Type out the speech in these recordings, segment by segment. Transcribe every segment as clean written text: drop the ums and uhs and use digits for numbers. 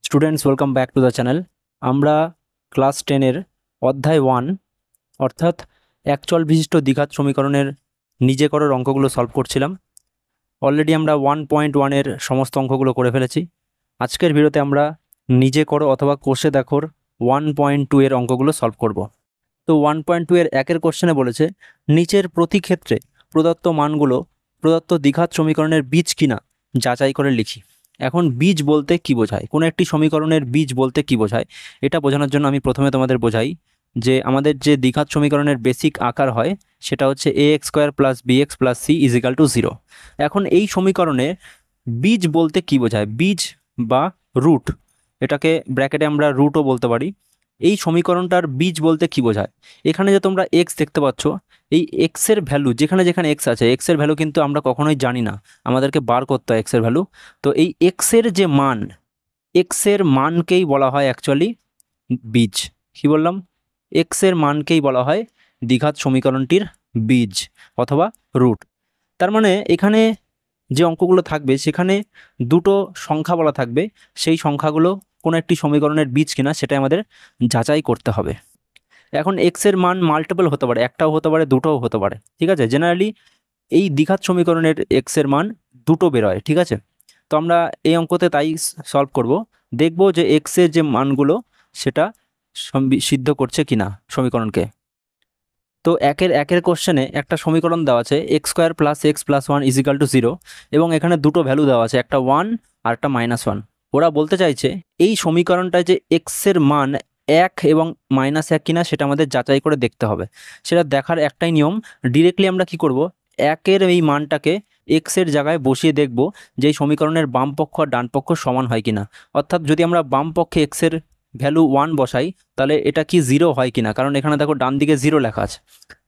Students welcome back to the channel. আমরা class 10-এর অধ্যায় 1 অর্থাৎ একচল বিশিষ্ট দ্বিঘাত সমীকরণের নিজে করার অঙ্কগুলো সলভ করছিলাম। অলরেডি আমরা 1.1-এর সমস্ত অঙ্কগুলো করে ফেলেছি। আজকের ভিডিওতে আমরা নিজে করো অথবা কোষে দেখোর 1.2-এর অঙ্কগুলো সলভ করব। তো 1.2-এর একের কোশ্চেনে বলেছে নিচের প্রতি ক্ষেত্রে প্রদত্ত মানগুলো প্রদত্ত দ্বিঘাত সমীকরণের বীজ কিনা যাচাই করে লিখি। এখন বীজ বলতে কি বোঝায়, কোনো একটি সমীকরণের বীজ বলতে কি বোঝায়, এটা বোঝানোর জন্য আমি প্রথমে তোমাদের বোঝাই যে আমাদের যে দ্বিঘাত সমীকরণের বেসিক আকার হয় সেটা হচ্ছে ax² + bx + c = 0। এখন এই সমীকরণে বীজ বলতে কি বোঝায়, বীজ বা রুট, এটাকে ব্র্যাকেটে আমরা রুটও বলতে পারি। এই সমীকরণটার বীজ বলতে কি বোঝায়, এখানে যে তোমরা এক্স দেখতে পাচ্ছ, এই এক্সের ভ্যালু যেখানে যেখানে এক্স আছে, এক্সের ভ্যালু কিন্তু আমরা কখনোই জানি না, আমাদেরকে বার করতে হয় এক্সের ভ্যালু। তো এই এক্সের যে মান, এক্সের মানকেই বলা হয় অ্যাকচুয়ালি বীজ। কি বললাম? এক্সের মানকেই বলা হয় দ্বিঘাত সমীকরণটির বীজ অথবা রুট। তার মানে এখানে যে অঙ্কগুলো থাকবে সেখানে দুটো সংখ্যা বলা থাকবে, সেই সংখ্যাগুলো কোনো একটি সমীকরণের বীজ কিনা সেটাই আমাদের যাচাই করতে হবে। এখন এক্সের মান মাল্টিপল হতে পারে, একটাও হতে পারে, দুটোও হতে পারে, ঠিক আছে। জেনারেলি এই দ্বিঘাত সমীকরণের এক্সের মান দুটো বেরোয়, ঠিক আছে। তো আমরা এই অঙ্কতে তাই সলভ করব, দেখব যে এক্সের যে মানগুলো সেটা সিদ্ধ করছে কিনা সমীকরণকে। তো একের কোশ্চেনে একটা সমীকরণ দেওয়া আছে x² + x + 1 = 0 এবং এখানে দুটো ভ্যালু দেওয়া আছে, একটা 1 আর একটা -1। ওরা বলতে চাইছে এই সমীকরণটায় যে এক্সের মান 1 এবং -1 কিনা সেটা আমাদের যাচাই করে দেখতে হবে। সেটা দেখার একটাই নিয়ম, ডিরেক্টলি আমরা কি করব, একের এই মানটাকে এক্সের জায়গায় বসিয়ে দেখব যে এই সমীকরণের বাম পক্ষ আর ডান পক্ষ সমান হয় কিনা। অর্থাৎ যদি আমরা বাম পক্ষে এক্সের ভ্যালু 1 বসাই তাহলে এটা কি 0 হয় কিনা, কারণ এখানে দেখো ডান দিকে 0 লেখা আছে।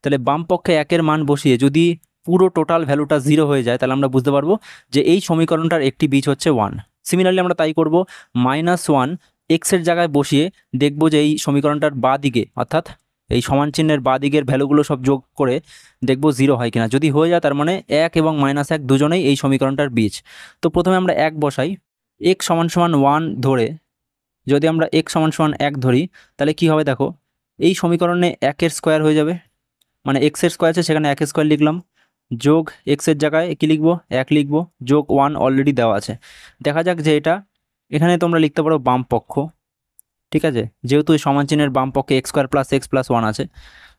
তাহলে বাম পক্ষে একের মান বসিয়ে যদি পুরো টোটাল ভ্যালুটা 0 হয়ে যায় তাহলে আমরা বুঝতে পারবো যে এই সমীকরণটার একটি বীজ হচ্ছে 1। সিমিলারলি আমরা তাই করব, -1 এক্সের জায়গায় বসিয়ে দেখব যে এই সমীকরণটার বাঁ দিকে অর্থাৎ এই সমান চিহ্নের বাঁ দিকের ভ্যালুগুলো সব যোগ করে দেখব 0 হয় কিনা। যদি হয়ে যায় তার মানে 1 এবং -1 দুজনেই এই সমীকরণটার বীজ। তো প্রথমে আমরা 1 বসাই, x = 1 ধরে যদি আমরা x = 1 ধরি তাহলে কি হবে দেখো, এই সমীকরণে 1-এর স্কোয়ার হয়ে যাবে, মানে এক্সের স্কোয়ার আছে সেখানে 1-এর স্কোয়ার লিখলাম, যোগ এক্সের জায়গায় কি লিখবো, 1 লিখবো, যোগ 1 অলরেডি দেওয়া আছে। দেখা যাক যে এটা এখানে তোমরা লিখতে পারো বাম পক্ষ, ঠিক আছে, যেহেতু এই সমান চিহ্নের বাম পক্ষে x² + x + 1 আছে,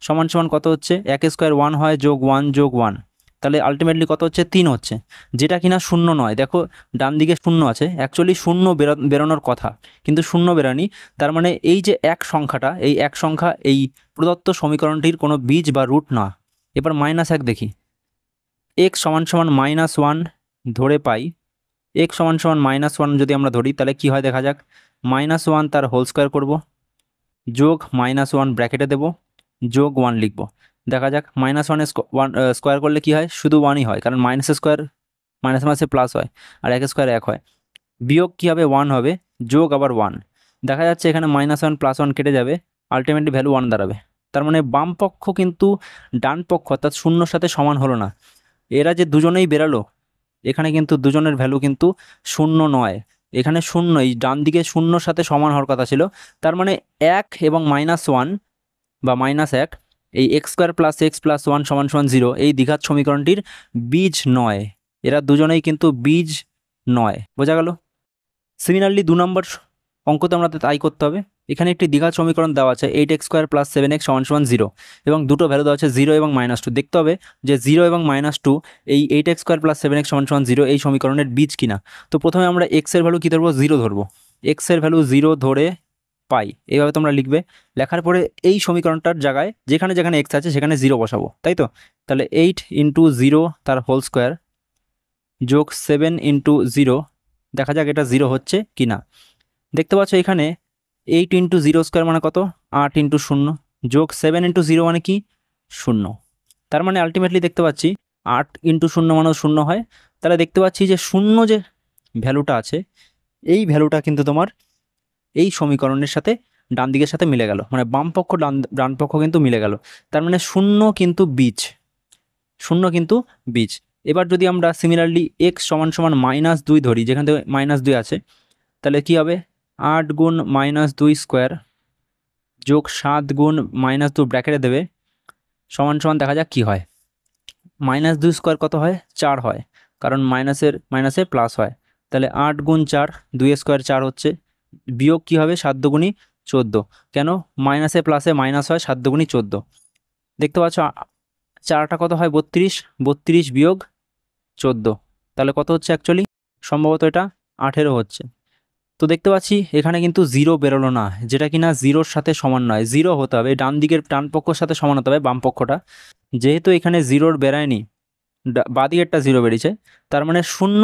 সমান সমান কত হচ্ছে, 1-এর স্কোয়ার 1 হয়, যোগ 1 যোগ 1, তাহলে আলটিমেটলি কত হচ্ছে, 3 হচ্ছে, যেটা কিনা শূন্য নয়। দেখো ডান দিকে শূন্য আছে, অ্যাকচুয়ালি শূন্য বেরোনোর কথা কিন্তু শূন্য বেরোনি। তার মানে এই যে এক সংখ্যাটা, এই এক সংখ্যা এই প্রদত্ত সমীকরণটির কোনো বীজ বা রুট না। এবার -1 দেখি, x = -1 ধরে পাই, x = -1 যদি আমরা ধরি তাহলে কি হয় দেখা যাক, -1 তার হোল স্কোয়ার করবো, যোগ -1 ব্র্যাকেটে দেবো, যোগ 1 লিখবো। দেখা যাক -1 স্কোয়ার করলে কি হয়, শুধু 1ই হয়, কারণ মাইনাসের স্কোয়ার মাইনাসে প্লাস হয় আর 1 স্কোয়ার 1 হয়। বিয়োগ কী হবে, 1 হবে, যোগ আবার 1। দেখা যাচ্ছে এখানে -1 + 1 কেটে যাবে, আলটিমেটলি ভ্যালু 1 দাঁড়াবে। তার মানে বাম পক্ষ কিন্তু ডান পক্ষ অর্থাৎ শূন্যর সাথে সমান হলো না। এরা যে দুজনেই বেরালো, এখানে কিন্তু দুজনের ভ্যালু কিন্তু শূন্য নয়, এখানে শূন্য, এই ডান দিকে শূন্যর সাথে সমান হওয়ার কথা ছিল। তার মানে 1 এবং -1 বা -1 এই x² + x + 1 = 0 এই দ্বিঘাত সমীকরণটির বীজ নয়, এরা দুজনেই কিন্তু বীজ নয়। বোঝা গেল? সিমিলারলি 2 নম্বর অঙ্কতে আমরা তাই করতে হবে। এখানে একটি দ্বিঘাত সমীকরণ দেওয়া আছে 8x² + 7x = 0 এবং দুটো ভ্যালু দেওয়া আছে 0 এবং -2। দেখতে হবে যে 0 এবং -2 এই 8x² + 7x = 0 এই সমীকরণের বীজ কিনা। তো প্রথমে আমরা x এর ভ্যালু কী ধরবো, 0 ধরবো, x এর ভ্যালু 0 ধরে পাই, এইভাবে তোমরা লিখবে। লেখার পরে এই সমীকরণটার জায়গায় যেখানে যেখানে x আছে সেখানে 0 বসাবো, তাই তো। তাহলে 8 × 0 তার হোল স্কোয়ার যোগ 7 × 0, দেখা যাক এটা 0 হচ্ছে কি না। দেখতে পাচ্ছ এখানে 8 × 0² মানে কত, 8 × 0, যোগ 7 × 0 মানে কি, 0। তার মানে আলটিমেটলি দেখতে পাচ্ছি 8 × 0 মানেও 0 হয়। তাহলে দেখতে পাচ্ছি যে 0 যে ভ্যালুটা আছে এই ভ্যালুটা কিন্তু তোমার এই সমীকরণের সাথে ডান দিকের সাথে মিলে গেল, মানে বাম পক্ষ ডান পক্ষ কিন্তু মিলে গেল। তার মানে 0 কিন্তু বীজ, 0 কিন্তু বীজ। এবার যদি আমরা সিমিলারলি x = -2 ধরি, যেখান থেকে -2 আছে, তাহলে কি হবে, 8 গুণ -2 স্কোয়ার যোগ 7 গুণ -2 ব্র্যাকেটে দেবে সমান সমান দেখা যাক কি হয়। -2 স্কোয়ার কত হয়? 4 হয়, কারণ মাইনাসে প্লাস হয়। তাহলে 8 গুণ 4, 2 স্কোয়ার 4 হচ্ছে, বিয়োগ কি হবে? 7 দুগুণি 14। কেন? মাইনাসে প্লাসে মাইনাস হয়, 7 দুগুণি 14। দেখতে পাচ্ছ 4টা কত হয়? 32, 32 বিয়োগ 14, তাহলে কত হচ্ছে অ্যাকচুয়ালি? সম্ভবত এটা 18 হচ্ছে। তো দেখতে পাচ্ছি এখানে কিন্তু জিরো বেরোলো না, যেটা কিনা জিরোর সাথে সমান নয়। জিরো হতে হবে, ডান দিকের ডান পক্ষের সাথে সমান হতে হবে বাম পক্ষটা। যেহেতু এখানে জিরোর বেরায়নি, বাদিকেরটা জিরো বেরিয়েছে, তার মানে শূন্য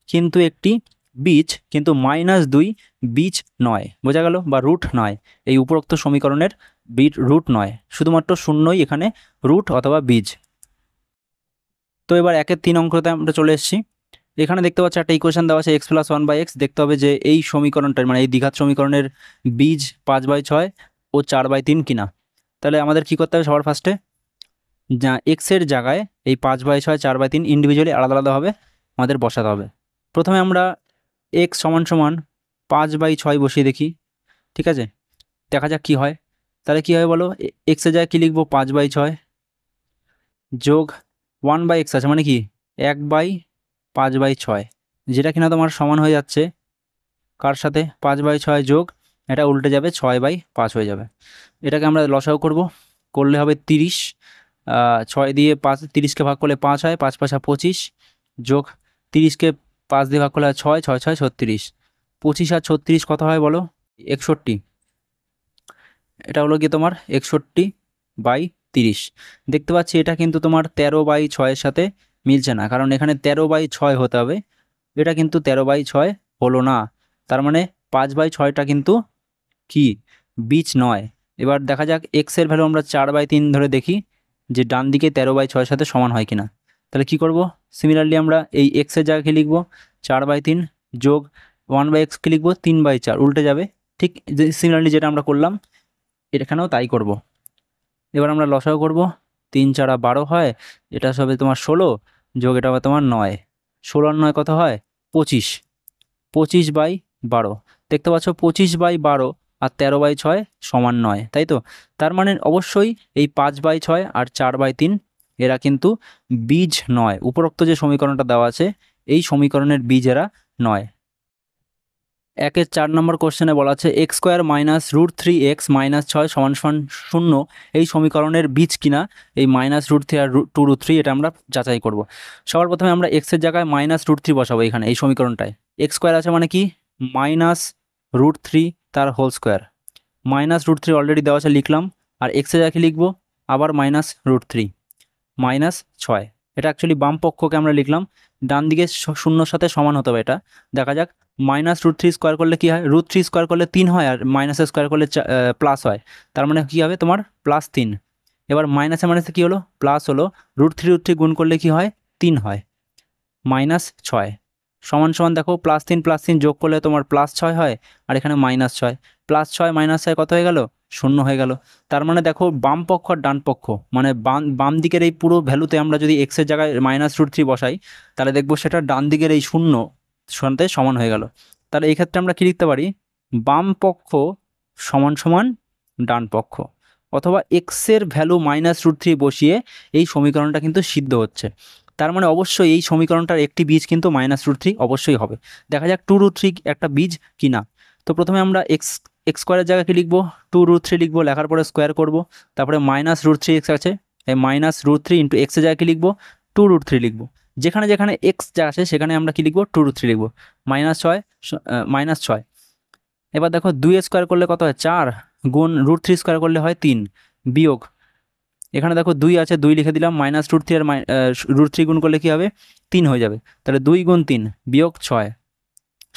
কিন্তু একটি বীজ, কিন্তু -2 বীজ নয়। বোঝা গেল? বা রুট নয়, এই উপরোক্ত সমীকরণের রুট নয়, শুধুমাত্র শূন্যই এখানে রুট অথবা বীজ। তো এবার 1-এর 3 অঙ্কতে আমরা চলে এসেছি। এখানে দেখতে পাচ্ছি একটা ইকুয়েশন দেওয়া আছে x + 1/x। দেখতে হবে যে এই সমীকরণটার মানে এই দ্বিঘাত সমীকরণের বীজ 5/6 ও 4/3 কিনা। তাহলে আমাদের কি করতে হবে? সবার ফার্স্টে যা এক্সের জায়গায় এই 5/6 4/3 ইন্ডিভিজুয়ালি আলাদা আলাদা হবে আমাদের বসাতে হবে। প্রথমে আমরা x = 5/6 বসিয়ে দেখি, ঠিক আছে? দেখা যাক কি হয়। তাহলে কি হবে বলো? এক্সের জায়গায় কী লিখবো? 5/6 যোগ 1/x আছে, মানে কি 1/5/6, যেটা কিনা তোমার সমান হয়ে যাচ্ছে কার সাথে? 5/6 যোগ, এটা উল্টে যাবে 6/5 হয়ে যাবে। এটাকে আমরা লসাগু করব, করলে হবে 30। 6 দিয়ে 30কে ভাগ করলে 5 হয়, 5 5 25, যোগ 30কে 5 দিয়ে ভাগ করলে 6, 6 6 36। 25 আর 36 কত হয় বলো? 61। এটা হলো কি তোমার 61/30। দেখতে পাচ্ছি এটা কিন্তু তোমার 13/6 সাথে মিলছে না, কারণ এখানে 13/6 হতে হবে, এটা কিন্তু 13/6 হলো না। তার মানে 5/6টা কিন্তু কি বীজ নয়। এবার দেখা যাক এক্সের ভ্যালু আমরা 4/3 ধরে দেখি যে ডান দিকে 13/6 সাথে সমান হয় কিনা। তাহলে কি করব? সিমিলারলি আমরা এই এক্সের জায়গাকে লিখব 4/3 যোগ 1/x-কে লিখব 3/4, উল্টে যাবে। ঠিক যে সিমিলারলি যেটা আমরা করলাম এখানেও তাই করব। এবার আমরা লসাগু করব, 3 4 12 হয়, এটা হবে তোমার 16, যোগ এটা হবে তোমার 9। 16 আর 9 কত হয়? 25। 25/12। দেখতে পাচ্ছ 25/12 আর 13/6 সমান 9, তাই তো? তার মানে অবশ্যই এই 5/6 আর 4/3 এরা কিন্তু বীজ নয়। উপরোক্ত যে সমীকরণটা দেওয়া আছে এই সমীকরণের বীজ এরা নয়। 1-এর 4 নম্বর কোশ্চেনে বলা আছে x² - √3x - 6 = 0 এই সমীকরণের বীজ কিনা এই -√3 আর 2√3 এটা আমরা যাচাই করব। সবার প্রথমে আমরা এক্সের জায়গায় -√3 বসাবো এখানে এই সমীকরণটায়। x² আছে মানে কি -√3 তার হোল স্কোয়ার। -√3 অলরেডি দেওয়া আছে, লিখলাম। আর এক্সের জায়গায় লিখবো আবার -√3 -6। এটা অ্যাকচুয়ালি বাম পক্ষকে আমরা লিখলাম, ডান দিকে শূন্যর সাথে সমান হতে হবে। এটা দেখা যাক -√3 স্কোয়ার করলে কী হয়? √3 স্কোয়ার করলে 3 হয়, আর মাইনাসের স্কোয়ার করলে প্লাস হয়। তার মানে কী হবে তোমার? +3। এবার মাইনাসে কী হলো? প্লাস হলো। √3 গুণ করলে কি হয়? 3 হয়। -6 সমান সমান দেখো +3 যোগ করলে তোমার +6 হয়, আর এখানে -6। +6 -6 কত হয়ে গেল? 0 হয়ে গেল। তার মানে দেখো বাম পক্ষ আর ডান পক্ষ মানে বাম দিকের এই পুরো ভ্যালুতে আমরা যদি এক্সের জায়গায় -√3 বসাই, তাহলে দেখবো সেটা ডান দিকের এই 0 সাথে সমান হয়ে গেল। তাহলে এই ক্ষেত্রে আমরা কী লিখতে পারি? বাম পক্ষ সমান সমান ডান পক্ষ, অথবা এক্সের ভ্যালু -√3 বসিয়ে এই সমীকরণটা কিন্তু সিদ্ধ হচ্ছে। তার মানে অবশ্যই এই সমীকরণটার একটি বীজ কিন্তু -√3 অবশ্যই হবে। দেখা যাক 2√3 একটা বীজ কি না। তো প্রথমে আমরা x² জায়গায় কি লিখবো? 2√3 লিখবো, লেখার পরে স্কোয়ার করব, তারপরে -√3x আছে, এই -√3 × x এর জায়গায় কি লিখবো? 2√3 লিখবো। যেখানে যেখানে x যা আছে সেখানে আমরা কি লিখবো? 2√3 লিখবো। -6 এবার দেখো 2 স্কোয়ার করলে কত হয়? 4, গুণ √3 স্কোয়ার করলে হয় 3, বিয়োগ এখানে দেখো 2 আছে, 2 লিখে দিলাম। -√3 আর √3 গুণ করলে কী হবে? 3 হয়ে যাবে। তাহলে 2 গুণ 3 বিয়োগ 6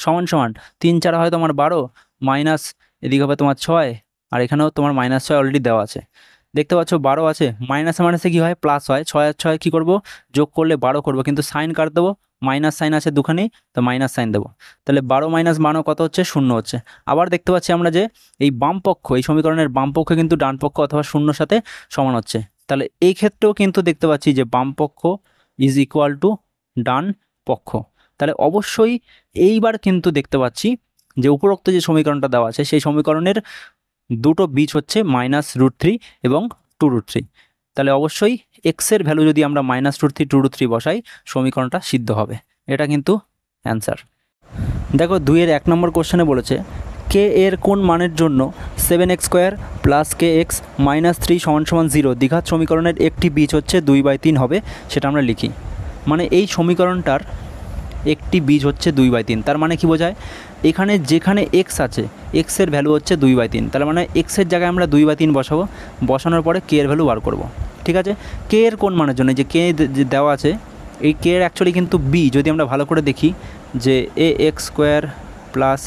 সমান সমান 3 4 হয় তোমার 12, মাইনাস এদিকে হবে তোমার 6, আর এখানেও তোমার -6 অলরেডি দেওয়া আছে। দেখতে পাচ্ছ 12 আছে, মাইনাসে কী হয়? প্লাস হয়। 6 আর 6 কী করবো? যোগ করলে 12 করবো, কিন্তু সাইন কাট দেবো, মাইনাস সাইন আছে দুখানেই, তো মাইনাস সাইন দেবো। তাহলে 12 - 12 কত হচ্ছে? 0 হচ্ছে। আবার দেখতে পাচ্ছি আমরা যে এই বাম পক্ষ, এই সমীকরণের বাম পক্ষ কিন্তু ডান পক্ষ অথবা 0 সাথে সমান হচ্ছে। তাহলে এই ক্ষেত্রেও কিন্তু দেখতে পাচ্ছি যে বাম পক্ষ = ডান পক্ষ। তাহলে অবশ্যই এইবার কিন্তু দেখতে পাচ্ছি যে উপরোক্ত যে সমীকরণটা দেওয়া আছে সেই সমীকরণের দুটো বীজ হচ্ছে -√3 এবং 2√3। তাহলে অবশ্যই এক্সের ভ্যালু যদি আমরা -√3 2√3 বসাই সমীকরণটা সিদ্ধ হবে। এটা কিন্তু অ্যান্সার। দেখো 2-এর 1 নম্বর কোশ্চেনে বলেছে কে এর কোন মানের জন্য 7x² + kx - 3 = 0 দ্বিঘাত সমীকরণের একটি বীজ হচ্ছে 2/3 হবে, সেটা আমরা লিখি। মানে এই সমীকরণটার একটি বীজ হচ্ছে 2/3, তার মানে কি বোঝায় এখানে যেখানে x আছে এক্সের ভ্যালু হচ্ছে 2/3, তার মানে এক্সের জায়গায় আমরা 2/3 বসাবো, বসানোর পরে কে এর ভ্যালু বার করব। ঠিক আছে, কে এর কোন মানের জন্য যে কে দেওয়া আছে এই কে এর অ্যাকচুয়ালি কিন্তু বি, যদি আমরা ভালো করে দেখি যে ax² +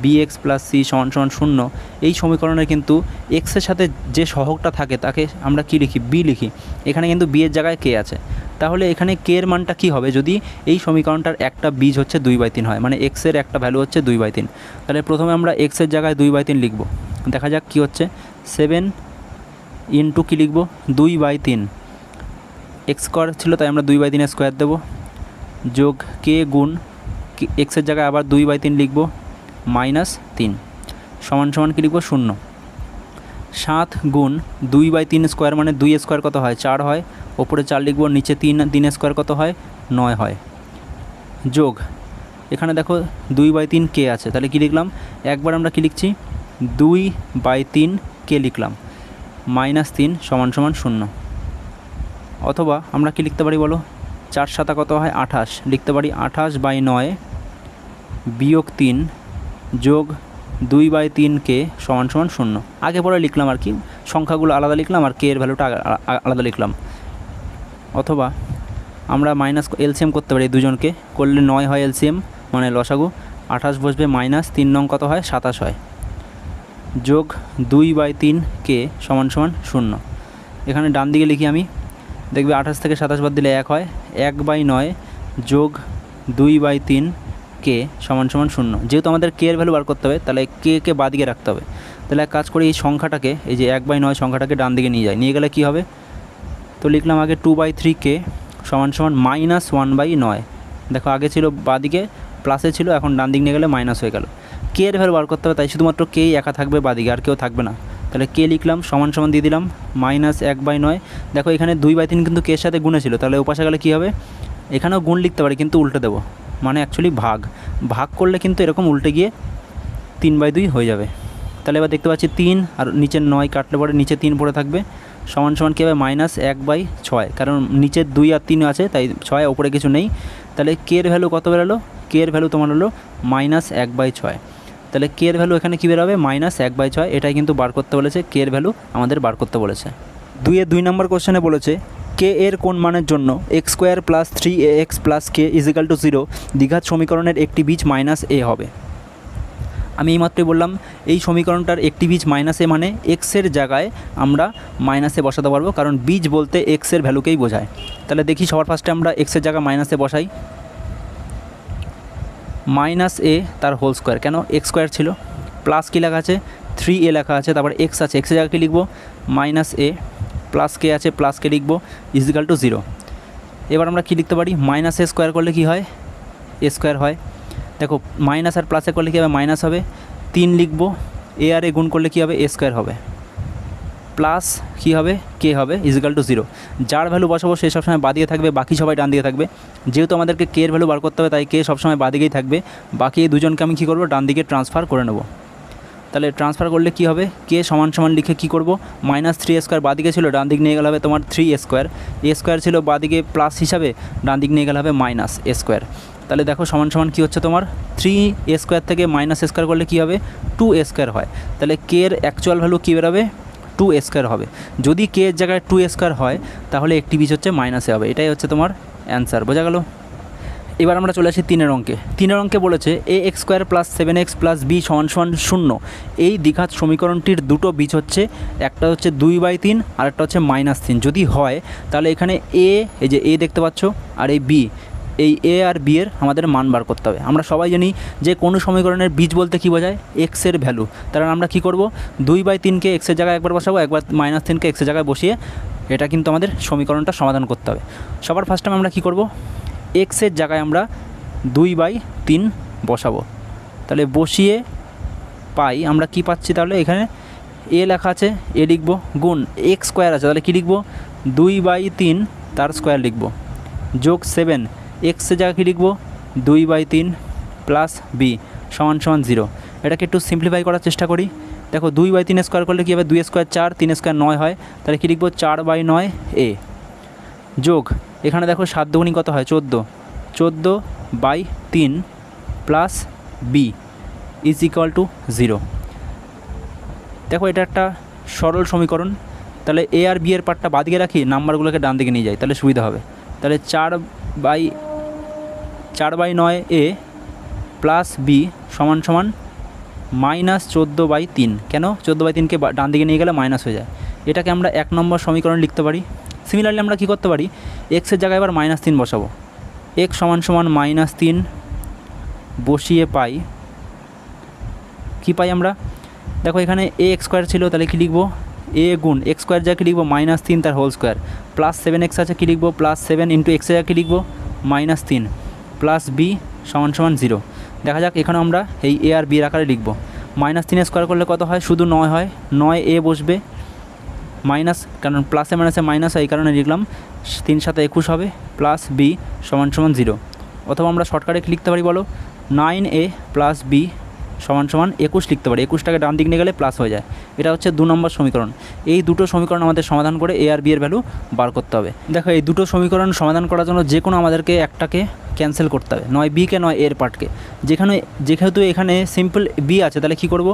bx + c = 0, এই সমীকরণের কিন্তু এক্সের সাথে যে সহগটা থাকে তাকে আমরা কি লিখি, বি লিখি। এখানে কিন্তু বি এর জায়গায় কে আছে, তাহলে এখানে কে এর মানটা কী হবে যদি এই সমীকরণটার একটা বীজ হচ্ছে 2/3 হয়, মানে এক্সের একটা ভ্যালু হচ্ছে 2/3। তাহলে প্রথমে আমরা এক্সের জায়গায় 2/3 লিখব, দেখা যাক কী হচ্ছে। 7 ইন্টু কী লিখব, 2/3, x² ছিল তাই আমরা 2/3 স্কোয়ার দেবো, যোগ কে গুণ এক্সের জায়গায় আবার 2/3 লিখব, -3 = কী লিখব, 0। 7 গুণ 2/3 স্কোয়ার মানে 2 স্কোয়ার কত হয়, 4 হয়, ওপরে 4 লিখব, নিচে 3 স্কোয়ার কত হয়, 9 হয়, যোগ এখানে দেখো 2/3 কে আছে, তাহলে কী লিখলাম, একবার আমরা কী লিখছি 2/3 কে লিখলাম, -3 = 0। অথবা আমরা কি লিখতে পারি বলো, 4 7 কত হয়, 28, লিখতে পারি 28/9 বিয়োগ 3 যোগ 2/3 কে = 0। আগে পরে লিখলাম আর কি, সংখ্যাগুলো আলাদা লিখলাম আর কে এর ভ্যালুটা আলাদা লিখলাম। অথবা আমরা এলসিএম করতে পারি, দুজনকে করলে 9 হয় এলসিএম, মানে লসাগু, 28 বসবে, -3 নং কত হয়, 27 হয়, যোগ 2/3 কে = 0। এখানে ডান দিকে লিখি আমি, দেখবে 28 থেকে 27 বাদ দিলে 1 হয়, 1/9 যোগ 2/3 কে = 0। যেহেতু আমাদের কে এর ভ্যালু বার করতে হবে তাহলে কে বাদিকে রাখতে হবে। তাহলে এক কাজ করি, এই সংখ্যাটাকে, এই যে 1/9 সংখ্যাটাকে ডান দিকে নিয়ে যাই, নিয়ে গেলে কী হবে, তো লিখলাম আগে 2/3 কে = -1/9। দেখো আগে ছিল বাদিকে প্লাসে ছিল, এখন ডান দিক নিয়ে গেলে মাইনাস হয়ে গেল। কে এর ভ্যালু বার করতে হবে তাই শুধুমাত্র কেই একা থাকবে বাদিকে, আর কেউ থাকবে না। তাহলে কে লিখলাম, = দিয়ে দিলাম -1/9। দেখো এখানে 2/3 কিন্তু কে এর সাথে গুণে ছিল, তাহলে ওপাশে গেলে কী হবে, এখানেও গুণ লিখতে পারি কিন্তু উল্টে দেবো, মানে অ্যাকচুয়ালি ভাগ করলে কিন্তু এরকম উল্টে গিয়ে 3/2 হয়ে যাবে। তাহলে এবার দেখতে পাচ্ছি 3 আর নিচের 9 কাটলে পরে নিচে 3 পড়ে থাকবে, = কী হবে, -1/6, কারণ নিচের 2 আর 3 আছে তাই 6, ওপরে কিছু নেই। তাহলে কে এর ভ্যালু কত বেরোলো, কে এর ভ্যালু তোমার হলো -1/6। তাহলে কে এর ভ্যালু এখানে কী বেরোবে, -1/6, এটাই কিন্তু বার করতে বলেছে, কে এর ভ্যালু আমাদের বার করতে বলেছে। 2-এর 2 নম্বর কোশ্চেনে বলেছে কে এর কোন মানের জন্য x² + 3ax + k = 0 দ্বিঘাত সমীকরণের একটি বীজ -a হবে। আমি এইমাত্রই বললাম এই সমীকরণটার একটি বীজ -a মানে এক্সের জায়গায় আমরা -a বসাতে পারবো, কারণ বীজ বলতে এক্সের ভ্যালুকেই বোঝায়। তাহলে দেখি সবার ফার্স্টে আমরা এক্সের জায়গায় -a বসাই, -a তার হোল স্কোয়ার, কেন x² ছিল, প্লাস কী লেখা আছে, 3a লেখা আছে, তারপর এক্স আছে, এক্সের জায়গায় কী লিখবো, -a, প্লাস কে আছে, প্লাস কে লিখবো, = 0। এবার আমরা কী লিখতে পারি, -a² করলে কী হয়, a² হয়। দেখো মাইনাস আর প্লাসে করলে কী হবে, মাইনাস হবে, 3 লিখব, এ আর এ গুণ করলে কী হবে, a² হবে, প্লাস কী হবে, কে হবে, = 0। যার ভ্যালু বসাবো সে সবসময় বাদিকে থাকবে, বাকি সবাই ডান দিকে থাকবে। যেহেতু আমাদেরকে কে এর ভ্যালু বার করতে হবে তাই কে সবসময় বাদিকেই থাকবে, বাকি এই দুজনকে আমি কী করবো, ডান দিকে ট্রান্সফার করে নেব। তাহলে ট্রান্সফার করলে কী হবে, কে = লিখে কী করব, -3a² বাদিকে ছিল, ডান দিক নিয়ে গেলে হবে তোমার 3a², a² ছিল বাদিকে প্লাস হিসাবে, ডান দিক নিয়ে গেলে হবে -a²। তাহলে দেখো = কী হচ্ছে তোমার, 3a² থেকে -a² করলে কী হবে, 2a² হয়। তাহলে কে এর অ্যাকচুয়াল ভ্যালু কী বেরোবে, 2a² হবে। যদি কে এর জায়গায় 2a² হয় তাহলে একটি বীজ হচ্ছে -a হবে। এটাই হচ্ছে তোমার অ্যান্সার, বোঝা গেল। এবার আমরা চলে আসি 3-এর অঙ্কে। 3-এর অঙ্কে বলেছে ax² + 7x + b = 0 এই দ্বিঘাত সমীকরণটির দুটো বীজ হচ্ছে, একটা হচ্ছে 2/3 আর একটা হচ্ছে -3। যদি হয় তাহলে এখানে এই যে a দেখতে পাচ্ছ আর এই b, এই এ আর বি এর আমাদের মান বার করতে হবে। আমরা সবাই জানি যে কোনো সমীকরণের বীজ বলতে কী বোঝায়, এক্সের ভ্যালু। তাহলে আমরা কী করব, 2/3কে এক্সের জায়গায় একবার বসাবো, একবার -3কে এক্সের জায়গায় বসিয়ে এটা কিন্তু আমাদের সমীকরণটা সমাধান করতে হবে। সবার ফার্স্ট টাইম আমরা কী করব, এক্সের জায়গায় আমরা 2/3 বসাবো, তাহলে বসিয়ে পাই আমরা কি পাচ্ছি, তাহলে এখানে এ লেখা আছে, এ লিখব, গুণ এক্স স্কোয়ার আছে, তাহলে কী লিখব 2/3 তার স্কোয়ার লিখব, যোগ 7 এক্সের জায়গায় কী লিখব 2/3 প্লাস বি সমান সমান 0। এটাকে একটু সিম্পলিফাই করার চেষ্টা করি। দেখো 2/3 স্কোয়ার করলে কী হবে, 2 স্কোয়ার 4, 3 স্কোয়ার 9 হয়, তাহলে কী লিখব 4/9 এ, যোগ এখানে দেখো 7 দুগুণী কত হয় 14, 14/3 plus B is equal to 0। দেখো এটা একটা সরল সমীকরণ। তাহলে এ আর বি এর পার্টটা বাদিকে রাখি, নাম্বারগুলোকে ডান দিকে নিয়ে যাই, তাহলে সুবিধা হবে। তাহলে 4/9 এ প্লাস বি সমান সমান -14/3। কেন 14/3কে ডান দিকে নিয়ে গেলে মাইনাস হয়ে যায়, এটাকে আমরা 1 নম্বর সমীকরণ লিখতে পারি। সিমিলারলি আমরা কী করতে পারি, এক্সের জায়গায় এবার -3 বসাবো, এক্স সমান সমান -3 বসিয়ে পাই, কী পাই আমরা, দেখো এখানে এ এক্স স্কোয়ার ছিল, তাহলে কী লিখব এ গুণ এক্স স্কোয়ার জায়গায় কী লিখব -3 তার হোল স্কোয়ার, প্লাস 7x আছে, কী লিখব +7 ইন্টু এক্সের জায়গায় কী লিখব -3 প্লাস বি সমান সমান 0। দেখা যাক এখানে আমরা এই এ আর বি আকারে লিখব। -3 স্কোয়ার করলে কত হয়, শুধু 9 হয়, 9 এ বসবে, মাইনাস কারণ প্লাসে মাইনাসে মাইনাস হয়, এই কারণে লিখলাম 3 × 7 = 21 হবে, প্লাস বি সমান সমান 0। অথবা আমরা শর্টকাটে লিখতে পারি বলো, 9a প্লাস বি সমান সমান 21 লিখতে পারি, 21টাকে ডান দিক নিয়ে গেলে প্লাস হয়ে যায়। এটা হচ্ছে 2 নম্বর সমীকরণ। এই দুটো সমীকরণ আমাদের সমাধান করে এ আর বি এর ভ্যালু বার করতে হবে। দেখো এই দুটো সমীকরণ সমাধান করার জন্য যে কোনো আমাদেরকে একটাকে ক্যান্সেল করতে হবে, নয় বিকে নয় এর পার্টকে। যেহেতু এখানে সিম্পল বি আছে, তাহলে কী করব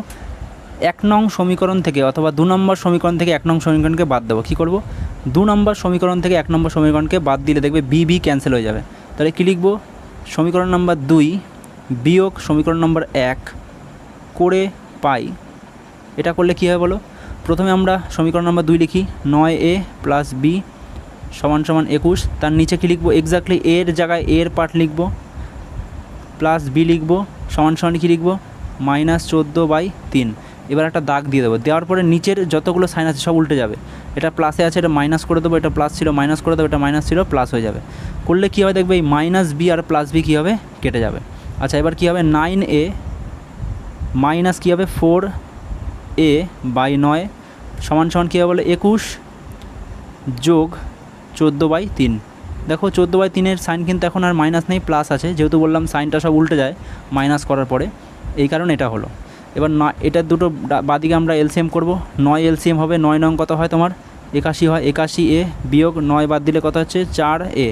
1 নং সমীকরণ থেকে অথবা 2 নম্বর সমীকরণ থেকে 1 নং সমীকরণকে বাদ দেবো। কী করব 2 নম্বর সমীকরণ থেকে 1 নম্বর সমীকরণকে বাদ দিলে দেখবে বি ক্যান্সেল হয়ে যাবে। তাহলে কী লিখব, সমীকরণ নম্বর 2 বিয়োগ সমীকরণ নম্বর 1 করে পাই। এটা করলে কী হবে বলো, প্রথমে আমরা সমীকরণ নম্বর 2 লিখি, 9a প্লাস বি সমান সমান 21, তার নিচে কী লিখব এক্স্যাক্টলি এর জায়গায় এর পার্ট লিখব, প্লাস বি লিখব সমান সমান কী লিখব -14/3। এবার একটা দাগ দিয়ে দেবো, দেওয়ার পরে নিচের যতগুলো সাইন আছে সব উল্টে যাবে, এটা প্লাসে আছে এটা মাইনাস করে দেবো, এটা প্লাস ছিল মাইনাস করে দেবো, এটা মাইনাস ছিল প্লাস হয়ে যাবে। করলে কী হবে দেখবে এই মাইনাস বি আর প্লাস বি কী হবে কেটে যাবে। আচ্ছা এবার কী হবে 9a মাইনাস কী হবে 4a/9 সমান সমান কী হবে বলে 21 যোগ 14/3। দেখো 14/3 সাইন কিন্তু এখন আর মাইনাস নেই, প্লাস আছে, যেহেতু বললাম সাইনটা সব উল্টে যায় মাইনাস করার পরে, এই কারণে এটা হলো। এবার এটা দুটো বাদিকে আমরা এলসিএম করব, 9 এলসিএম হবে, 9 নং কত হয় তোমার 81 হয়, 81a বিয়োগ 9 বাদ দিলে কত হচ্ছে 4a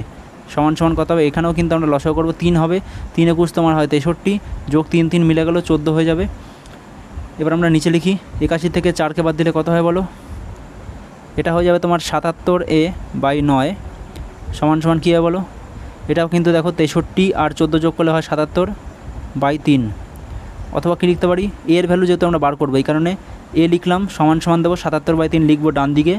সমান সমান কত হবে, এখানেও কিন্তু আমরা লসাগু করব, 3 হবে, 3 21 তোমার হয় 63 যোগ 3 3 মিলে গেল 14 হয়ে যাবে। এবার আমরা নিচে লিখি, 81 থেকে 4কে বাদ দিলে কত হয় বলো, এটা হয়ে যাবে তোমার 77a/9 সমান সমান কী হবে বলো, এটাও কিন্তু দেখো 63 আর 14 যোগ করলে হয় 77/3। অথবা কী লিখতে পারি, এর ভ্যালু যেহেতু আমরা বার করবো এই কারণে এ লিখলাম সমান সমান দেবো 77/3 লিখবো ডান দিকে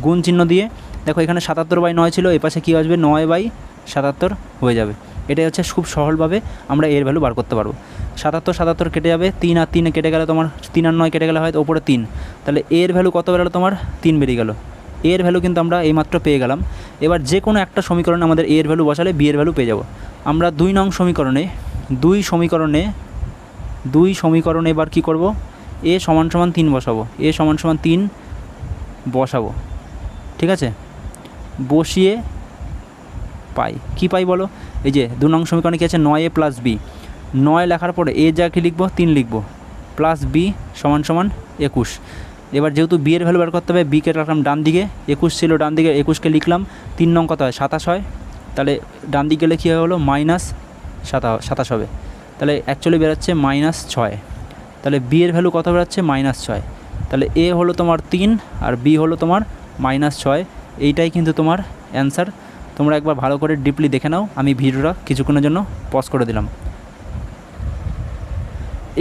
গুণ চিহ্ন দিয়ে। দেখো এখানে 77/9 ছিল, এ পাশে কী আসবে 9/77 হয়ে যাবে। এটাই হচ্ছে খুব সহজভাবে আমরা এর ভ্যালু বার করতে পারবো। 77 কেটে যাবে, 3 আর 3 কেটে গেলে তোমার 3 আর 9 কেটে গেলে হয়তো ওপরে 3, তাহলে এর ভ্যালু কত বেরোলো তোমার 3 বেরিয়ে গেল। এর ভ্যালু কিন্তু আমরা এইমাত্র পেয়ে গেলাম। এবার যে কোনো একটা সমীকরণে আমাদের এর ভ্যালু বসালে বি এর ভ্যালু পেয়ে যাব। আমরা 2 নং সমীকরণে এবার কী করব, এ সমান সমান 3 বসাবো, এ সমান সমান 3 বসাবো, ঠিক আছে, বসিয়ে পাই, কি পাই বলো, এই যে 2 নং সমীকরণে কী আছে 9a প্লাস বি, 9 লেখার পরে এ যা কি লিখবো 3 লিখবো, প্লাস বি সমান সমান 21। এবার যেহেতু বি এর ভ্যালু বের করতে হবে, বিকে রাখলাম ডান দিকে, 21 ছিল ডান দিকে, 21কে লিখলাম, 3 নং কত হয় 27 হয়, তাহলে ডান দিকে গেলে কী হলো -27 হবে, তাহলে অ্যাকচুয়ালি বেরোচ্ছে -6। তাহলে বি এর ভ্যালু কত বেরোচ্ছে -6। তাহলে এ হলো তোমার 3 আর বি হলো তোমার -6। এইটাই কিন্তু তোমার অ্যান্সার। তোমরা একবার ভালো করে ডিপলি দেখে নাও, আমি ভিডিওটা কিছুক্ষণের জন্য পজ করে দিলাম।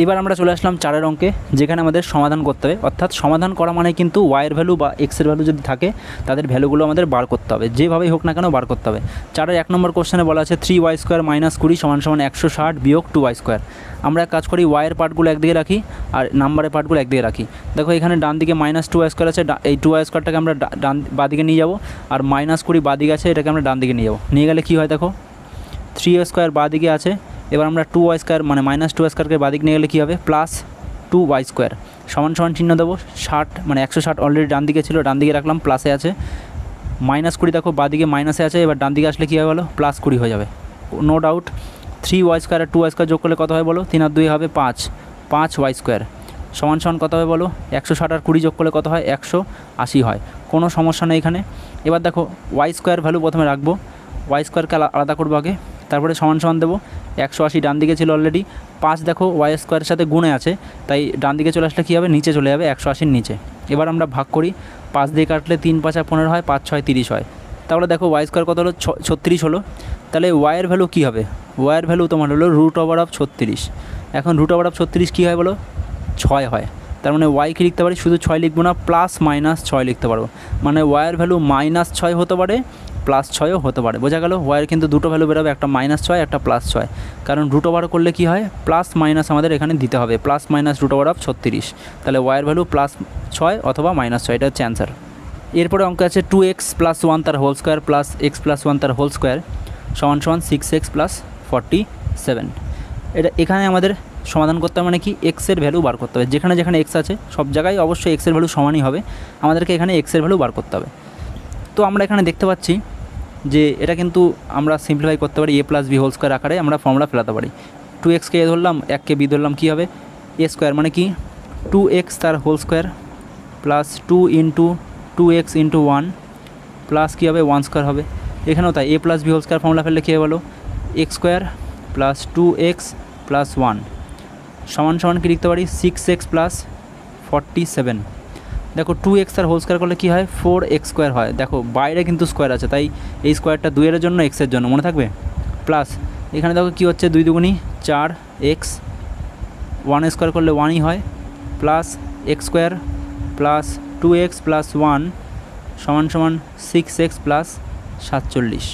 এবার আমরা চলে আসলাম 4 অঙ্কে, যেখানে আমাদের সমাধান করতে হবে, অর্থাৎ সমাধান করা মানে কিন্তু ওয়াইয়ের ভ্যালু বা এক্সের ভ্যালু যদি থাকে তাদের ভ্যালুগুলো আমাদের বার করতে হবে, যেভাবেই হোক না কেন বার করতে হবে। 4-এর 1 নম্বর কোশ্চেনে বলা আছে 3y² - 20 সমান 160 বিয়োগ 2y²। আমরা এক কাজ করি, ওয়াইয়ের পার্টগুলো একদিকে রাখি আর নাম্বারের পার্টগুলো একদিকে রাখি। দেখো এখানে ডান দিকে -2y² আছে, এই 2y² আমরা বাদিকে নিয়ে যাব, আর -20 বাদিকে আছে, এটাকে আমরা ডান দিকে নিয়ে যাব। নিয়ে গেলে কী হয় দেখো 3a² বাদিকে আছে, এবার আমরা 2y² মানে -2y² বাদিক নিয়ে গেলে কী হবে +2y² সমান সমান চিহ্ন দেবো 60 মানে 160 অলরেডি ডান দিকে ছিল, ডান দিকে রাখলাম, প্লাসে আছে, -20 দেখো বাদিকে মাইনাসে আছে, এবার ডান দিকে আসলে কী হবে বলো +20 হয়ে যাবে, নো ডাউট। 3y² আর 2y² যোগ করলে কত হয় বলো, 3 আর 2 হবে 5y² সমান সমান কত হবে বলো 160 আর 20 যোগ করলে কত হয় 180 হয়, কোনো সমস্যা নেই এখানে। এবার দেখো y² ভ্যালু প্রথমে রাখবো, y²কে আলাদা করবো আগে, তারপরে সমান সমান দেবো 180 ডান দিকে ছিল অলরেডি, 5 দেখো y² সাথে গুণে আছে, তাই ডান দিকে চলে আসলে কী হবে নিচে চলে যাবে 180-র নিচে। এবার আমরা ভাগ করি, 5 দিয়ে কাটলে 3 5 15 হয়, 5 6 30 হয়, তাহলে দেখো y² কত হলো 36 হলো। তাহলে y-এর ভ্যালু কী হবে, y-এর ভ্যালু তোমার হলো √36। এখন √36 কী হয় বলো 6 হয়, তার মানে y কি লিখতে পারি, শুধু 6 লিখবো না, +-6 লিখতে পারবো, মানে y-এর ভ্যালু -6 হতে পারে +6ও হতে পারে। বোঝা গেল, y-এর কিন্তু দুটো ভ্যালু বেরোবে, একটা -6 একটা +6, কারণ √ওভার করলে কী হয় +- আমাদের এখানে দিতে হবে, +-√36, তাহলে y-এর ভ্যালু +6 অথবা -6, এটা হচ্ছে অ্যান্সার। এরপরে অঙ্ক আছে 2x + 1 তার হোল স্কোয়ার প্লাস x + 1 তার হোল স্কোয়ার সমান সমান 6x + 47। এখানে আমাদের সমাধান করতে হবে, মানে কি এক্সের ভ্যালু বার করতে হবে, যেখানে যেখানে এক্স আছে সব জায়গায় অবশ্যই এক্সের ভ্যালু সমানই হবে, আমাদেরকে এখানে এক্সের ভ্যালু বার করতে হবে। তো আমরা এখানে দেখতে পাচ্ছি যে এটা কিন্তু আমরা সিম্পলিফাই করতে পারি, a + b হোল স্কোয়ার আকারে আমরা ফর্মুলা ফেলাতে পারি। 2xকে এ ধরলাম, 1কে বি ধরলাম, কী হবে a² মানে কি 2x তার whole square plus 2 × 2x × 1 plus কী হবে 1² হবে, এখানেও তাই a + b whole square formula ফেললে কী হবে বলো x² + 2x + 1 সমান সমান কি লিখতে পারি 6x + 47। দেখো 2x তার হোল স্কোয়ার করলে কী হয় 4x² হয়, দেখো বাইরে কিন্তু স্কোয়ার আছে, তাই এই স্কোয়ারটা 2 এর জন্য এক্সের জন্য মনে থাকবে, প্লাস এখানে দেখো কী হচ্ছে 2 × 2 = 4x, 1² করলে 1ই হয়, প্লাস x² প্লাস 2x + 1 সমান সমান 6x + 47।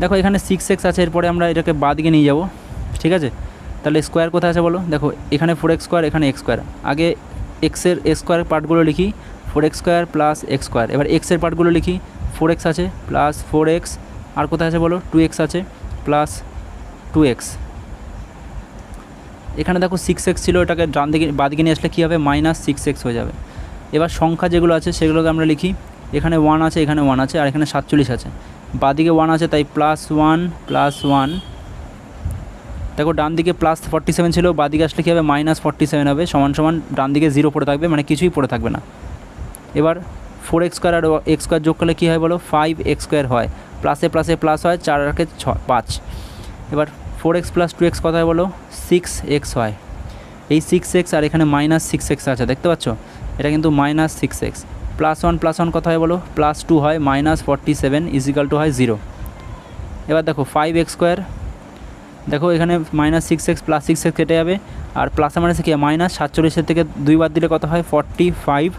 দেখো এখানে 6x আছে, এরপরে আমরা এটাকে বাদিকে নিয়ে যাব, ঠিক আছে। তাহলে স্কোয়ার কোথায় আছে বলো, দেখো এখানে 4x², এখানে x², আগে এক্সের স্কোয়ার পার্টগুলো লিখি 4x² + x², এবার এক্সের পার্টগুলো লিখি 4x আছে প্লাস 4x, আর কোথায় আছে বলো 2x আছে প্লাস 2x, এখানে দেখো 6x ছিল, এটাকে ডান দিকে বাদিকে নিয়ে আসলে কী হবে -6x হয়ে যাবে। এবার সংখ্যা যেগুলো আছে সেগুলোকে আমরা লিখি, এখানে 1 আছে, এখানে 1 আছে, আর এখানে 47 আছে, বাদিকে 1 আছে তাই +1 + 1, দেখো ডান দিকে +47 ছিল, বাদিকে আসলে কী হবে -47 হবে, সমান সমান ডান দিকে 0 পড়ে থাকবে, মানে কিছুই পড়ে থাকবে না। এবার 4x² আর x² যোগ করলে কী হয় বলো 5x² হয়, প্লাসে প্লাসে প্লাস হয়, 4 আর 5, এবার 4x + 2x কত হয় বলো 6x হয়, এই 6x আর এখানে -6x আছে, দেখতে পাচ্ছ এটা কিন্তু -6x, +1 + 1 কত হয় বলো +2 হয়, -47 = হয় 0। এবার দেখো 5x², দেখো এখানে -6x + 6x কেটে যাবে, আর প্লাসে মাইনাসে কি -47 থেকে 2 বাদ দিলে কত হয় 45,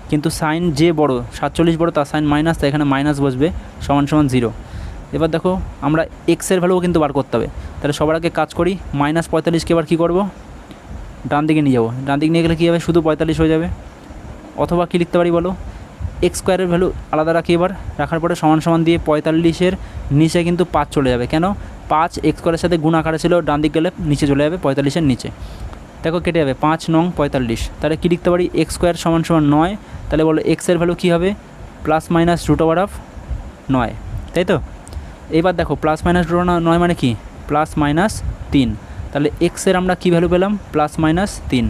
কিন্তু সাইন যে বড় 47 বড় তার সাইন মাইনাস, তাই এখানে মাইনাস বসবে, সমান সমান 0। এবার দেখো আমরা এক্সের ভ্যালুও কিন্তু বার করতে হবে, তাহলে সবার আগে কাজ করি -45কে এবার কী করবো ডান দিকে নিয়ে যাবো, ডান দিকে নিয়ে গেলে কী হবে শুধু 45 হয়ে যাবে, অথবা কী লিখতে পারি বলো x² ভ্যালু আলাদা রাখি, এবার রাখার পরে সমান সমান দিয়ে 45-এর নিচে কিন্তু 5 চলে যাবে, কেন 5 x² সাথে গুণ আকারে ছিল, ডান দিকে গেলে নিচে চলে যাবে 45-এর নিচে, দেখো কেটে যাবে 5 9 45, তাহলে কী লিখতে পারি x² সমান সমান 9, তাহলে বলো এক্সের ভ্যালু কী হবে ±√9, তাই তো। এবার দেখো ±√9 মানে কি +-3, তাহলে এক্সের আমরা কী ভ্যালু পেলাম +-3,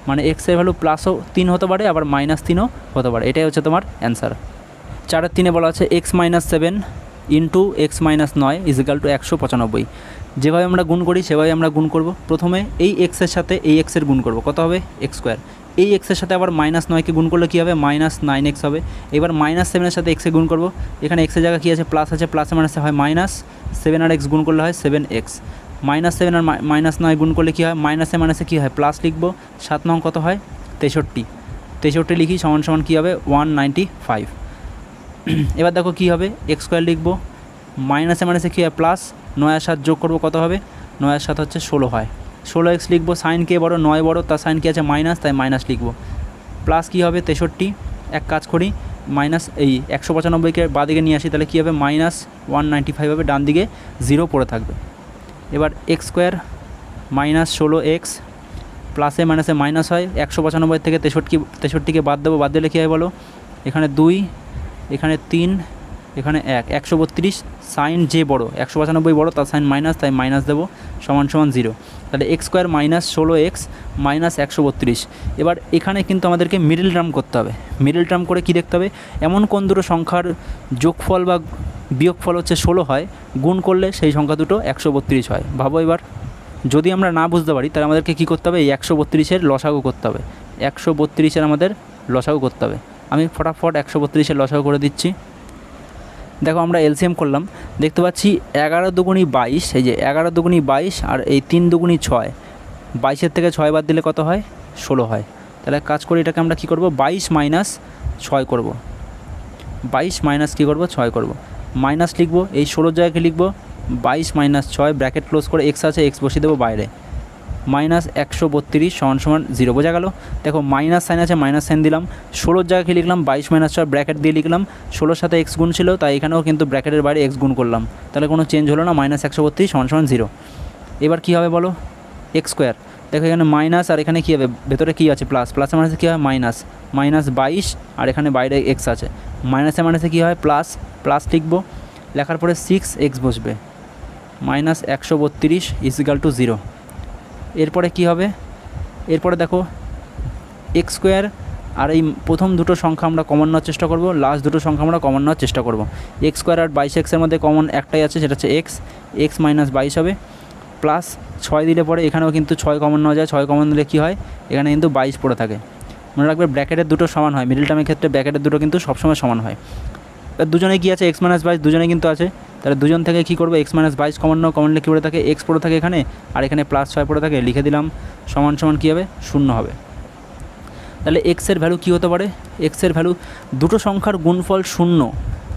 মানে এক্সের ভ্যালু +3 হতে পারে, আবার -3ও হতে পারে, এটাই হচ্ছে তোমার অ্যান্সার। 4-3 বলা আছে x - 7 × x - 9 = 195। যেভাবে আমরা গুণ করি সেভাবে আমরা গুণ করব, প্রথমে এই এক্সের সাথে এই এক্সের গুণ করব, কত হবে x², এই এক্সের সাথে আবার -9কে গুণ করলে কী হবে -9x হবে, এবার -7-এর সাথে এক্সে গুণ করব, এখানে এক্সের জায়গায় কী আছে প্লাস আছে, প্লাসে মাইনাসে হয় -7 আর x গুণ করলে হয় 7x, -7 আর -9 গুণ করলে কী হয় মাইনাসে মাইনাসে কী হয় প্লাস লিখব, 7 9 কত হয় 63 লিখি, সমান সমান কী হবে 195। এবার দেখো কী হবে x² লিখব, মাইনাসে মাইনাসে কী হয় প্লাস, 9 আর 7 যোগ করবো, কত হবে 9 আর 7 হচ্ছে 16 হয়, 16x লিখব, সাইন কে বড় 9 বড়, তার সাইন কী আছে মাইনাস, তাই মাইনাস লিখব, প্লাস কী হবে 63, এক কাজ করি এই 195কে বাদিকে নিয়ে আসি, তাহলে কী হবে -195 হবে, ডান দিকে 0 পড়ে থাকবে। এবার এক্স স্কোয়ার মাইনাস 16x, প্লাসে মাইনাসে মাইনাস হয়, 195 থেকে 63কে বাদ দেবো, বাদ দিলে কী হয় বলো, এখানে 2, এখানে 3, এখানে 1, 132, সাইন যে বড় 195 বড় তার সাইন মাইনাস, তাই মাইনাস দেবো, সমান সমান 0। তাহলে x square minus 16x minus 132। এবার এখানে কিন্তু আমাদেরকে মিডল টার্ম করতে হবে। মিডল টার্ম করে কি দেখতে হবে, এমন কোন দুটো সংখ্যার যোগফল বা বিয়োগফল হচ্ছে 16 হয়, গুণ করলে সেই সংখ্যা দুটো 132 হয়। ভাবো এবার, যদি আমরা না বুঝতে পারি তাহলে আমাদেরকে কী করতে হবে, এই 132-এর লসাগু করতে হবে। 132-এর আমাদের লসাগু করতে হবে। আমি ফটাফট 132-এর লসাগু করে দিচ্ছি। দেখো আমরা এলসিএম করলাম, দেখতে পাচ্ছি 11 দুগুণী 22, এই যে 11 দুগুণী 22 আর এই 3 দুগুণী 6, 22-এর থেকে 6 বাদ দিলে কত হয়, 16 হয়। তাহলে কাজ করি, এটাকে আমরা কী করব, 22 মাইনাস 6 করব, 22 মাইনাস কী করব, 6 করব, মাইনাস লিখবো, এই 16 জায়গায় লিখবো 22 মাইনাস 6, ব্র্যাকেট ক্লোজ করে এক্স আছে, এক্স বসিয়ে দেবো বাইরে, মাইনাস 132 সমান সমান 0। বোঝা গেল? দেখো মাইনাস সাইন আছে, মাইনাস সাইন দিলাম, 16 জায়গায় লিখলাম 22 মাইনাস 6, ব্র্যাকেট দিয়ে লিখলাম, 16-র সাথে এক্স গুণ ছিল তাই এখানেও কিন্তু ব্র্যাকেটের বাইরে এক্স গুণ করলাম, তাহলে কোনো চেঞ্জ হলো না, মাইনাস 132 সমান সমান 0। এবার কী হবে বলো, এক্স স্কোয়ার, দেখো এখানে মাইনাস আর এখানে কী হবে, ভেতরে কী আছে প্লাস, প্লাসে মাইনাসে কী হয় মাইনাস, মাইনাস 22 আর এখানে বাইরে এক্স আছে, মাইনাসে মাইনাসে কী হয় প্লাস, প্লাস লিখবো, লেখার পরে 6x বসবে, মাইনাস 132 ইজিক্যাল টু 0। এরপরে কি হবে, এরপরে দেখো এক্স স্কোয়ার আর এই প্রথম দুটো সংখ্যা আমরা কমন নেওয়ার চেষ্টা করব, লাস্ট দুটো সংখ্যা আমরা কমন নেওয়ার চেষ্টা করব। এক্স স্কোয়ার আর 22xের মধ্যে কমন একটাই আছে, সেটা হচ্ছে এক্স, এক্স মাইনাস 22 হবে, প্লাস 6 দিলে পরে এখানেও কিন্তু 6 কমন নেওয়া যায়, 6 কমন দিলে কী হয়, এখানে কিন্তু 22 পড়ে থাকে। মনে রাখবে ব্র্যাকেটের দুটো সমান হয়, মিডল টার্মের ক্ষেত্রে ব্র্যাকেটের দুটো কিন্তু সবসময় সমান হয়। দুজনে কী আছে, এক্স মাইনাস 22 দুজনে কিন্তু আছে, তাহলে দুজন থেকে কী করবো, এক্স মাইনাস 22 কমন নাও, কমন নিলে কী পড়ে থাকে, এক্স পড়ে থাকে এখানে, আর এখানে প্লাস 6 পড়ে থাকে, লিখে দিলাম, সমান সমান কী হবে, 0 হবে। তাহলে এক্সের ভ্যালু কী হতে পারে, এক্সের ভ্যালু দুটো সংখ্যার গুণফল 0,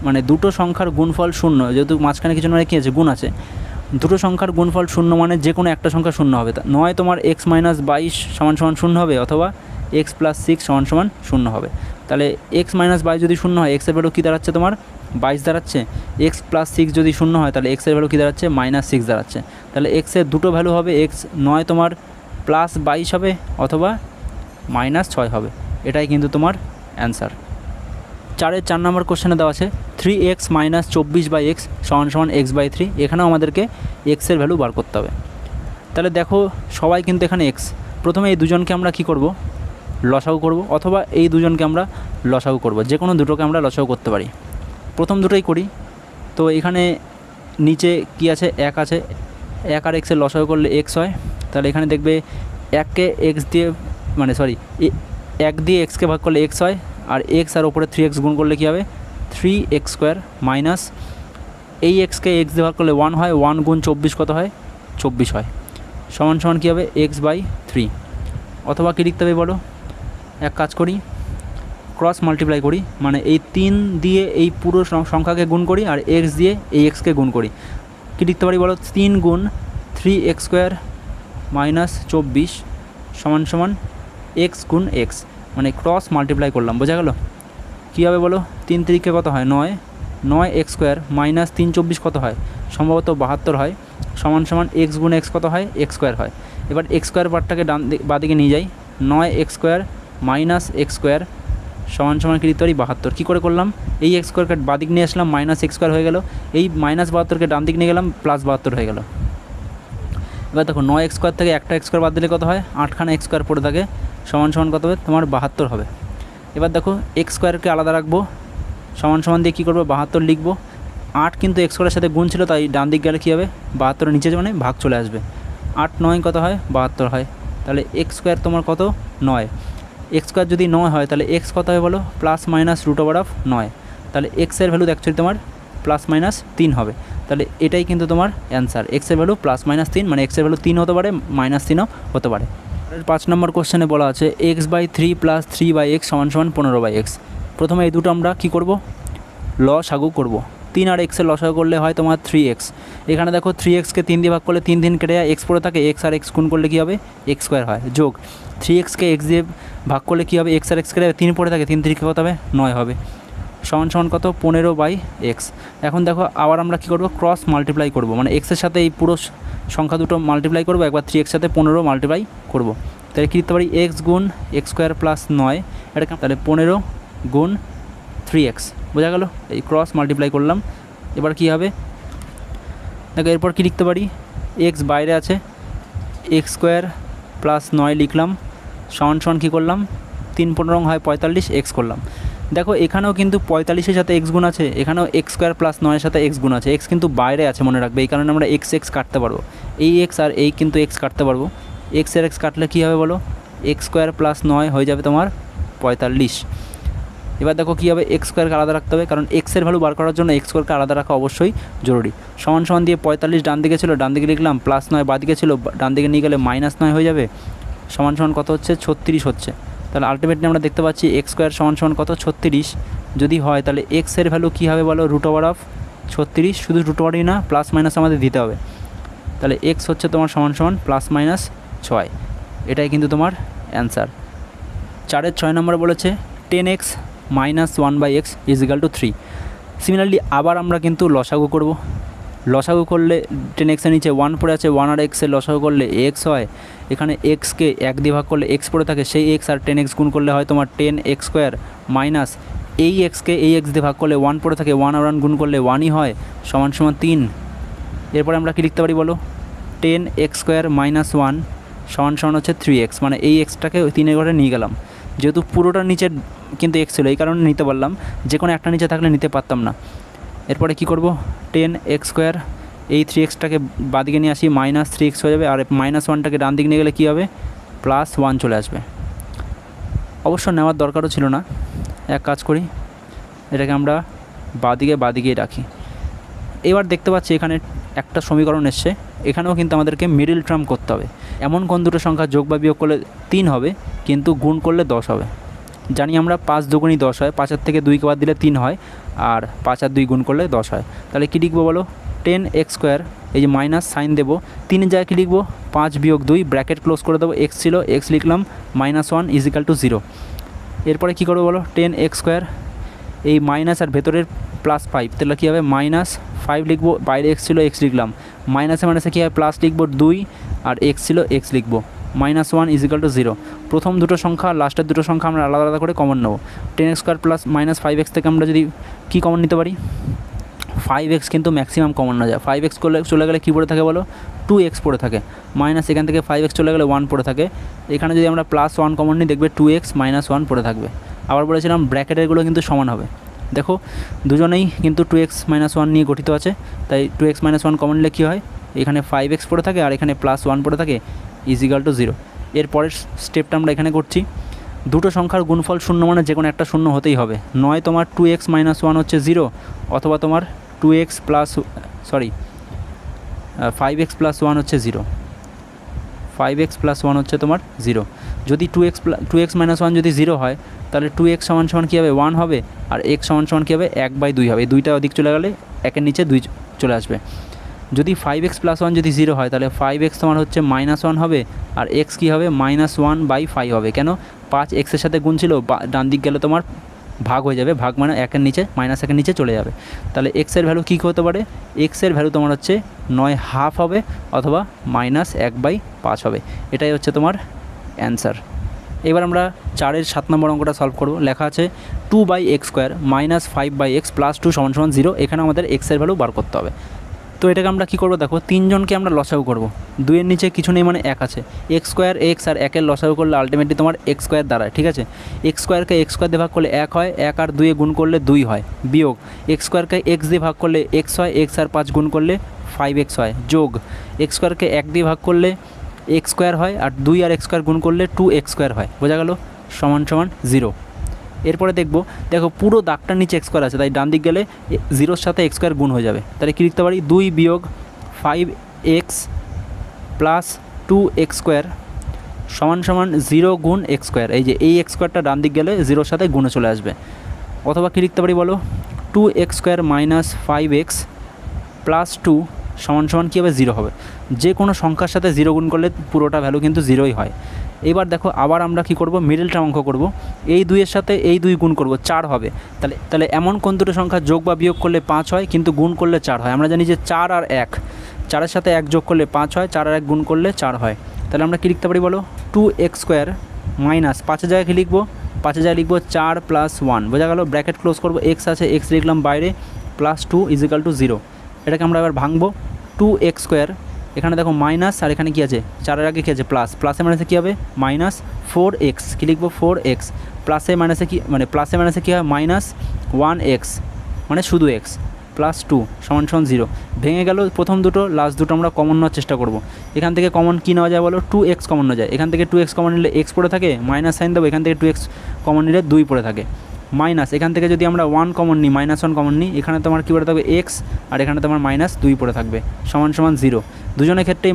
মানে দুটো সংখ্যার গুণফল 0, যেহেতু মাঝখানে কিছু মানে কী আছে, গুণ আছে, দুটো সংখ্যার গুণফল 0 মানে যে কোনো একটা সংখ্যা 0 হবে, নয় তোমার এক্স মাইনাস 22 সমান সমান 0 হবে, অথবা এক্স প্লাস 6 সমান সমান 0 হবে। তাহলে এক্স মাইনাস 22 যদি 0 হয়, এক্সের ভ্যালু কী দাঁড়াচ্ছে তোমার, 22 দাঁড়াচ্ছে, এক্স প্লাস 6 যদি 0 হয় তাহলে এক্সের ভ্যালু কী দাঁড়াচ্ছে, মাইনাস 6 দাঁড়াচ্ছে। তাহলে এক্সের দুটো ভ্যালু হবে, এক্স নয় তোমার প্লাস 22 হবে অথবা মাইনাস 6 হবে, এটাই কিন্তু তোমার অ্যান্সার। 4 নম্বর কোশ্চেনে দেওয়া আছে 3x মাইনাস 24/x সমান সমান x/3, এখানেও আমাদেরকে এক্সের ভ্যালু বার করতে হবে। তাহলে দেখো সবাই কিন্তু এখানে এক্স, প্রথমে এই দুজনকে আমরা কি করব, লসাগু করব, অথবা এই দুজনকে আমরা লসাগু করব, যে কোনো দুটোকে আমরা লসাগু করতে পারি। প্রথম দুটোই করি, তো এখানে নিচে কি আছে, 1 আছে, 1 আর এক্সের লসাগু করলে এক্স হয়, তাহলে এখানে দেখবে 1কে এক্স দিয়ে, মানে সরি 1 দিয়ে এক্সকে ভাগ করলে এক্স হয়, আর এক্স আর ওপরে 3x গুণ করলে কী হবে, 3x স্কোয়ার, মাইনাস এই এক্সকে এক্স দিয়ে ভাগ করলে 1 হয়, 1 গুণ 24 কত হয়, 24 হয়, সমান সমান কী হবে, x/3। অথবা কী লিখতে হবে বলো, এক কাজ করি, ক্রস মাল্টিপ্লাই করি, মানে এই 3 দিয়ে এই পুরো সংখ্যাকে গুণ করি, আর এক্স দিয়ে এই এক্সকে গুণ করি। কী লিখতে পারি বলো, 3 গুণ 3x স্কোয়ার মাইনাস 24 সমান সমান এক্স গুণ এক্স, মানে ক্রস মাল্টিপ্লাই করলাম। বোঝা গেল? কী হবে বলো, 3 3কে কত হয়, 9, 9x স্কোয়ার মাইনাস 3 24 কত হয়, সম্ভবত 72 হয়, সমান সমান এক্স গুণ এক্স কত হয়, এক্স স্কোয়ার হয়। এবার এক্স স্কোয়ার পার্টটাকে বাদিকে নিয়ে যাই, 9x square minus x square সমান সমান কী লিখতে পারি, 72। কী করে করলাম, এই এক্স স্কোয়ারকে বাদিক নিয়ে আসলাম, মাইনাস এক্স স্কোয়ার হয়ে গেল, এই মাইনাস 72কে ডান দিক নিয়ে গেলাম, প্লাস 72 হয়ে গেল। এবার দেখো 9x স্কোয়ার থেকে একটা এক্স স্কোয়ার বাদ দিলে কত হয়, 8খানা এক্স স্কোয়ার পড়ে থাকে, সমান সমান কত হবে তোমার, 72 হবে। এবার দেখো এক্স স্কোয়ারকে আলাদা রাখবো, সমান সমান দিয়ে কী করবো, 72 লিখবো, 8 কিন্তু এক্স স্কোয়ারের সাথে গুণ ছিল, তাই ডান দিক গেলে কী হবে, 72 নিচে মানে ভাগ চলে আসবে, 8 9 কত হয়, 72 হয়। তাহলে এক্স স্কোয়ার তোমার কত, 9, এক্স স্কোয়ার যদি 9 হয় তাহলে এক্স কত হয় বলো, প্লাস মাইনাস √9, তাহলে এক্সের ভ্যালু অ্যাকচুয়ালি তোমার প্লাস মাইনাস 3 হবে। তাহলে এটাই কিন্তু তোমার অ্যান্সার, এক্সের ভ্যালু প্লাস মাইনাস 3, মানে এক্সের ভ্যালু 3 হতে পারে, মাইনাস 3ও হতে পারে। 5 নম্বর কোশ্চেনে বলা আছে x/3 প্লাস 3/x সমান সমান 15/x। প্রথমে এই দুটো আমরা কী করব, লসাগু করব। 3 আর এক্সের লসাগু করলে হয় তোমার 3x। এখানে দেখো 3xকে 3 দিয়ে ভাগ করলে 3 3 কেটে যায়, এক্স পড়ে থাকে, এক্স আর এক্স গুণ করলে কী হবে, এক্স স্কোয়ার হয়, যোগ 3xকে এক্স দিয়ে ভাগ করলে কী হবে, এক্স আর এক্স কেটে 3 পড়ে থাকে, 3 3 কত হবে, 9 হবে, সমান সমান কত 15/x। এখন দেখো আবার আমরা কী করবো, ক্রস মাল্টিপ্লাই করব, মানে এক্সের সাথে এই পুরো সংখ্যা দুটো মাল্টিপ্লাই করবো, একবার 3x সাথে 15 মাল্টিপ্লাই করবো। তাহলে কী লিখতে পারি, x গুণ x² প্লাস 9, এটা তাহলে 15 গুণ 3x, বোঝা গেল? এই ক্রস মাল্টিপ্লাই করলাম। এবার কি হবে দেখো, এরপর কী লিখতে পারি, x বাইরে আছে, x² প্লাস 9 লিখলাম, সমান সমান কী করলাম, 3 15 হয় 45, x করলাম। দেখো এখানেও কিন্তু 45-এর সাথে x গুণ আছে, এখানেও x² প্লাস 9-এর সাথে x গুণ আছে, x কিন্তু বাইরে আছে মনে রাখবে, এই কারণে আমরা x কাটতে পারবো, এই x আর এই কিন্তু x কাটতে পারবো। x এর x কাটলে কী হবে বলো, x² প্লাস 9 হয়ে যাবে তোমার 45। এবার দেখো কী হবে, x² আলাদা রাখতে হবে, কারণ x এর ভ্যালু বার করার জন্য x² আলাদা রাখা অবশ্যই জরুরি। সমান সমান দিয়ে 45 ডান দিকে ছিল, ডান দিকে লিখলাম, প্লাস 9 বাঁ দিকে ছিল, ডান দিকে নিয়ে গেলে -9 হয়ে যাবে, সমান সমান কত হচ্ছে 36 হচ্ছে। তাহলে আলটিমেটলি আমরা দেখতে পাচ্ছি x² সমান সমান কত 36 যদি হয়, তাহলে x এর ভ্যালু কী হবে বলো, √36, শুধু √ই না প্লাস মাইনাস আমাদের দিতে হবে। তাহলে x হচ্ছে তোমার সমান সমান +-6, এটাই কিন্তু তোমার অ্যান্সার। 4-এর 6 নম্বর বলেছে 10x - 1/x = 3। সিমিলারলি আবার আমরা কিন্তু লসাগু করব। লসাগু করলে 10x এর নিচে 1 পড়ে আছে, 1 আর x এর লসাগু করলে x হয়, এখানে xকে 1 দিয়ে ভাগ করলে x পড়ে থাকে, সেই x আর 10x গুণ করলে হয় তোমার 10x² মাইনাস এই xকে এই x দিয়ে ভাগ করলে 1 পড়ে থাকে, 1 আর 1 গুণ করলে 1ই হয়, সমান সমান 3। এরপরে আমরা কী লিখতে পারি বলো, 10x² - 1 সমান সমান হচ্ছে 3x, মানে এই xটাকে 3-এর ঘরে নিয়ে গেলাম, যেহেতু পুরোটার নিচে কিন্তু x ছিল এই কারণে নিতে পারলাম, যে কোনো একটা নিচে থাকলে নিতে পারতাম না। এরপরে কি করব, 10x² এই 3xটাকে বাদিকে নিয়ে আসি, -3x হয়ে যাবে, আর -1টাকে ডান দিকে নিয়ে গেলে কী হবে, +1 চলে আসবে। অবশ্য নেওয়ার দরকারও ছিল না, এক কাজ করি, এটাকে আমরা বাদিকেই রাখি। এবার দেখতে পাচ্ছি এখানে একটা সমীকরণ এসছে, এখানেও কিন্তু আমাদেরকে মিডল টার্ম করতে হবে। এমন কোন দুটো সংখ্যা যোগ বা বিয়োগ করলে 3 হবে কিন্তু গুণ করলে 10 হবে। জানি আমরা 5 দুগুণই 10 হয়, 5-এর থেকে 2কে বাদ দিলে 3 হয়, আর 5 আর 2 গুণ করলে 10 হয়। তাহলে কী লিখবো বলো, 10x², এই যে মাইনাস সাইন দেবো, 3-এর জায়গায় কী লিখবো, 5 - 2 ব্র্যাকেট ক্লোজ করে দেবো, x ছিল x লিখলাম, -1 = 0। এরপরে কী করবো বলো, 10x², এই মাইনাস আর ভেতরের +5, তাহলে কী হবে, -5 লিখবো, বাইরে x ছিল x লিখলাম, মাইনাসে মাইনাসে কী হয় প্লাস লিখবো 2, আর x ছিল x লিখবো, -1 = 0। প্রথম দুটো সংখ্যা লাস্টের দুটো সংখ্যা আমরা আলাদা আলাদা করে কমন নেব। 10x² প্লাস -5x থেকে আমরা যদি কী কমন নিতে পারি, 5x কিন্তু ম্যাক্সিমাম কমন না যায়, 5x করলে চলে গেলে কী পড়ে থাকে বলো, 2x পড়ে থাকে, মাইনাস এখান থেকে 5x চলে গেলে 1 পড়ে থাকে, এখানে যদি আমরা +1 কমন নিই দেখবে 2x - 1 পড়ে থাকবে। আবার বলেছিলাম ব্র্যাকেটেরগুলো কিন্তু সমান হবে, দেখো দুজনেই কিন্তু 2x - 1 নিয়ে গঠিত আছে, তাই 2x - 1 কমন নিলে কী হয়, এখানে 5x পড়ে থাকে আর এখানে +1 পড়ে থাকে, = 0। এরপরের স্টেপটা আমরা এখানে করছি, দুটো সংখ্যার গুণফল 0 মানে যে কোনো একটা 0 হতেই হবে, নয় তোমার 2x - 1 হচ্ছে 0, অথবা তোমার 5x + 1 হচ্ছে 0, 5x + 1 হচ্ছে তোমার 0। যদি 2x - 1 যদি 0 হয়, তাহলে 2x সমান সমান কী হবে, 1 হবে, আর x সমান সমান কী হবে, 1/2 হবে, এই দুইটা ওদিক চলে গেলে 1-এর নিচে 2 চলে আসবে। যদি 5x + 1 যদি 0 হয়, তাহলে 5x তোমার হচ্ছে -1 হবে, আর x কী হবে, -1/5 হবে। কেন, 5 x এর সাথে গুণ ছিল, ডান দিক গেলে তোমার ভাগ হয়ে যাবে, ভাগ মানে 1-এর নিচে -1-এর নিচে চলে যাবে। তাহলে x এর ভ্যালু কী হতে পারে, x এর ভ্যালু তোমার হচ্ছে 9.5 হবে, অথবা -1/5 হবে। এটাই হচ্ছে তোমার অ্যান্সার। এবার আমরা 4-এর 7 নম্বর অঙ্কটা সলভ করব। লেখা আছে 2/x² - 5/x + 2 = 0। এখানে আমাদের x এর ভ্যালু বার করতে হবে। তো এটাকে আমরা কী করবো, দেখো 3 জনকে আমরা লসাগু করব, 2-এর নিচে কিছু নেই মানে 1 আছে, x² x আর 1-এর লসাগু করলে আলটিমেটলি তোমার x² দাঁড়ায়, ঠিক আছে। x²কে x² দিয়ে ভাগ করলে 1 হয়, 1 আর 2 গুণ করলে 2 হয়, বিয়োগ x²কে x দিয়ে ভাগ করলে x হয়, x আর 5 গুণ করলে 5x হয়, যোগ x²কে 1 দিয়ে ভাগ করলে x² হয়, আর 2 আর x² গুণ করলে 2x² হয়, বোঝা গেল, সমান সমান 0। এরপরে দেখো পুরো দাগটার নিচে x² আছে, তাই ডান দিক গেলে 0-এর সাথে x² গুণ হয়ে যাবে, তাহলে কী লিখতে পারি, 2 - 5x + 2x² সমান সমান 0 গুণ x², এই যে এই x²টা ডান দিক গেলে 0-এর সাথে গুণে চলে আসবে। অথবা কী লিখতে পারি বলো, 2x² - 5x + 2 সমান সমান কী হবে, 0 হবে। যে কোনো সংখ্যার সাথে 0 গুণ করলে পুরোটা ভ্যালু কিন্তু 0ই হয়। এবার দেখো আবার আমরা কী করব, মিডল টার্ম অঙ্ক করব। এই 2-এর সাথে এই 2 গুণ করব, 4 হবে। তাহলে এমন কোন দুটো সংখ্যা যোগ বা বিয়োগ করলে 5 হয় কিন্তু গুণ করলে 4 হয়? আমরা জানি যে 4 আর 1, 4-এর সাথে 1 যোগ করলে 5 হয়, 4 আর 1 গুণ করলে 4 হয়। তাহলে আমরা কী লিখতে পারি বলো? 2x² মাইনাস 5-এর জায়গায় কী লিখবো? 5-এর জায়গায় লিখবো 4 + 1, বোঝা গেল? ব্র্যাকেট ক্লোজ করবো, এক্স আছে, এক্স লিখলাম বাইরে, +2 = 0। এটাকে আমরা এবার ভাঙবো। 2x², এখানে দেখো মাইনাস, আর এখানে কী আছে? 4-এর আগে কী আছে? প্লাস, প্লাসে মাইনাসে কী হবে? -4x, কী লিখবো? 4x, প্লাসে মাইনাসে কী, মানে প্লাসে মাইনাসে কী হয়? -1x, মানে শুধু x, +2 = 0। ভেঙে গেল প্রথম দুটো, লাস্ট দুটো আমরা কমন নেওয়ার চেষ্টা করব। এখান থেকে কমন কী নেওয়া যায় বলো? 2x কমন নেওয়া যায়। এখান থেকে 2x কমন নিলে x পড়ে থাকে, মাইনাস সাইন দেবো, এখান থেকে 2x কমন নিলে 2 পড়ে থাকে, মাইনাস, এখান থেকে যদি আমরা 1 কমন নিই, -1 কমন নিই, এখানে তোমার কী পড়ে থাকবে? x, আর এখানে তোমার -2 পড়ে থাকবে, = 0। দুজনের ক্ষেত্রেই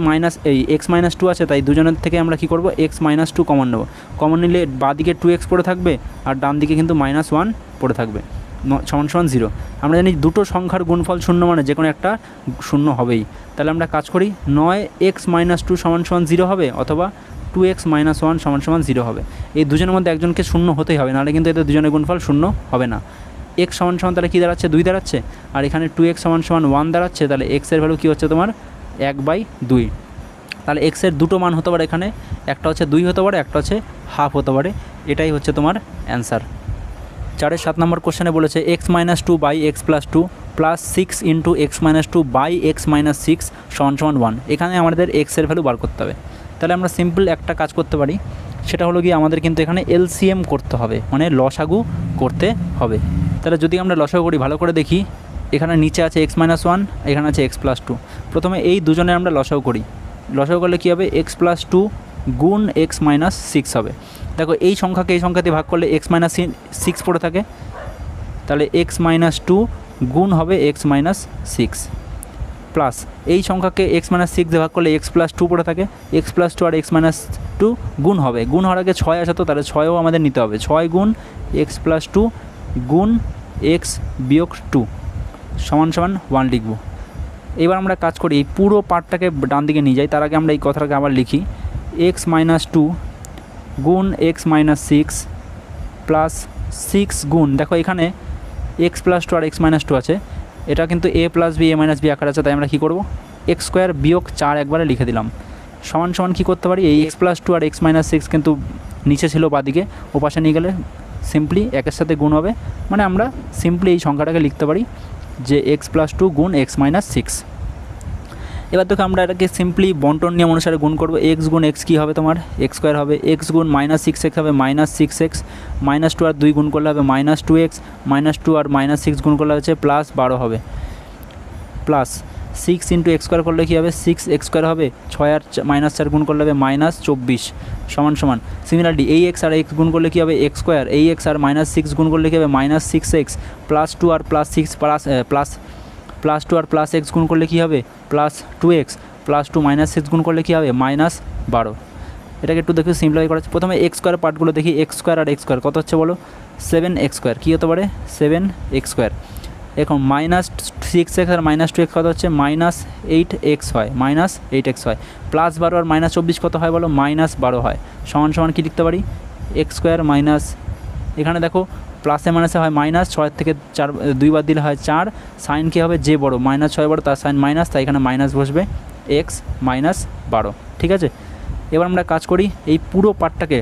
x-2 আছে, তাই দুজনের থেকে আমরা কী করব? x-2 কমন নেব। কমন নিলে বাঁদিকে 2x পড়ে থাকবে, আর ডান দিকে কিন্তু -1 পড়ে থাকবে, = 0। আমরা জানি দুটো সংখ্যার গুণফল শূন্য মানে যে কোনো একটা শূন্য হবেই। তাহলে আমরা কাজ করি, 9x-2 = 0 হবে, অথবা 2x - 1 = 0 হবে। এই দুজনের মধ্যে একজনকে শূন্য হতেই হবে, নাহলে কিন্তু এদের দুজনের গুণফল শূন্য হবে না। x = তাহলে কী দাঁড়াচ্ছে? 2 দাঁড়াচ্ছে, আর এখানে 2x = 1 দাঁড়াচ্ছে। তাহলে x এর ভ্যালু কী হচ্ছে তোমার? 1/2। তাহলে x এর দুটো মান হতে পারে এখানে, একটা হচ্ছে 2 হতে পারে, একটা হচ্ছে হাফ হতে পারে। এটাই হচ্ছে তোমার অ্যান্সার। 4-এর 7 নম্বর কোশ্চেনে বলেছে x-2/x+2 +6 × x-2/x-6 = 1। এখানে আমাদের x এর ভ্যালু বার করতে হবে। তাহলে আমরা সিম্পল একটা কাজ করতে পারি, সেটা হলো কি, আমাদের কিন্তু এখানে এলসিএম করতে হবে, মানে লসাগু করতে হবে। তাহলে যদি আমরা লসাগু করি, ভালো করে দেখি, এখানে নিচে আছে x-1, এখানে আছে x+2। প্রথমে এই দুজনের আমরা লসাগু করি। লসাগু করলে কী হবে? x+2 গুণ x-6 হবে। দেখো এই সংখ্যাকে এই সংখ্যা দিয়ে ভাগ করলে x-6 পড়ে থাকে, তাহলে x-2 গুণ হবে x-6, প্লাস এই সংখ্যাকে x-6 দিয়ে ভাগ করলে x+2 পড়ে থাকে, x+2 আর x-2 গুণ হবে। গুণ হওয়ার আগে 6 আসে, তো তাহলে 6ও আমাদের নিতে হবে। 6 গুণ x+2 গুণ x-2 = 1 লিখব। এবার আমরা কাজ করি, এই পুরো পার্টটাকে ডান দিকে নিয়ে যাই। তার আগে আমরা এই কথাটাকে আবার লিখি, x-2 গুণ x-6 প্লাস 6 গুণ, দেখো এখানে x+2 আর x-2 আছে, এটা কিন্তু a + b a - b আকার আছে, তাই আমরা কী করব? x² - 4 একবারে লিখে দিলাম, = কী করতে পারি? এই x+2 আর x-6 কিন্তু নিচে ছিল, বাদিকে, ও পাশে নিয়ে গেলে সিম্পলি একের সাথে গুণ হবে, মানে আমরা সিম্পলি এই সংখ্যাটাকে লিখতে পারি যে x+2 গুণ x-6। এবার দেখো আমরা এটাকে সিম্পলি বন্টন নিয়ম অনুসারে গুণ করব। x গুণ x কী হবে? তোমার x² হবে, x গুণ -6x হবে -6x, -2 আর 2 গুণ করলে হবে -2x, -2 আর -6 গুণ করলে হচ্ছে +12 হবে, প্লাস 6 × x² করলে কী হবে? 6x² হবে, 6 আর -4 গুণ করলে হবে -24 = সিমিলারলি এই x আর x গুণ করলে কী হবে? x², এই x আর -6 গুণ করলে কী হবে? -6x, +2 আর +6 +2 আর +x গুণ করলে কী হবে? +2x, +2 -6 গুণ করলে কী হবে? -12। এটাকে একটু দেখে সিম্পলিফাই করা। প্রথমে x² পার্টগুলো দেখি, x² আর x² কত হচ্ছে বলো? 7x²। কী হতে পারে? 7x²। এখন -6x আর -2x কত হচ্ছে? -8x হয়, -8x হয়। +12 আর -24 কত হয় বলো? -12 হয়, = কী লিখতে পারি? x² মাইনাস, এখানে দেখো প্লাসে মাইনাসে হয় মাইনাস, 6 থেকে 4 2 বার দিলে হয় 4, সাইন কী হবে? যে বড়ো, -6 বড়ো, তার সাইন মাইনাস, তাই এখানে মাইনাস বসবে, x -12। ঠিক আছে, এবার আমরা কাজ করি, এই পুরো পার্টটাকে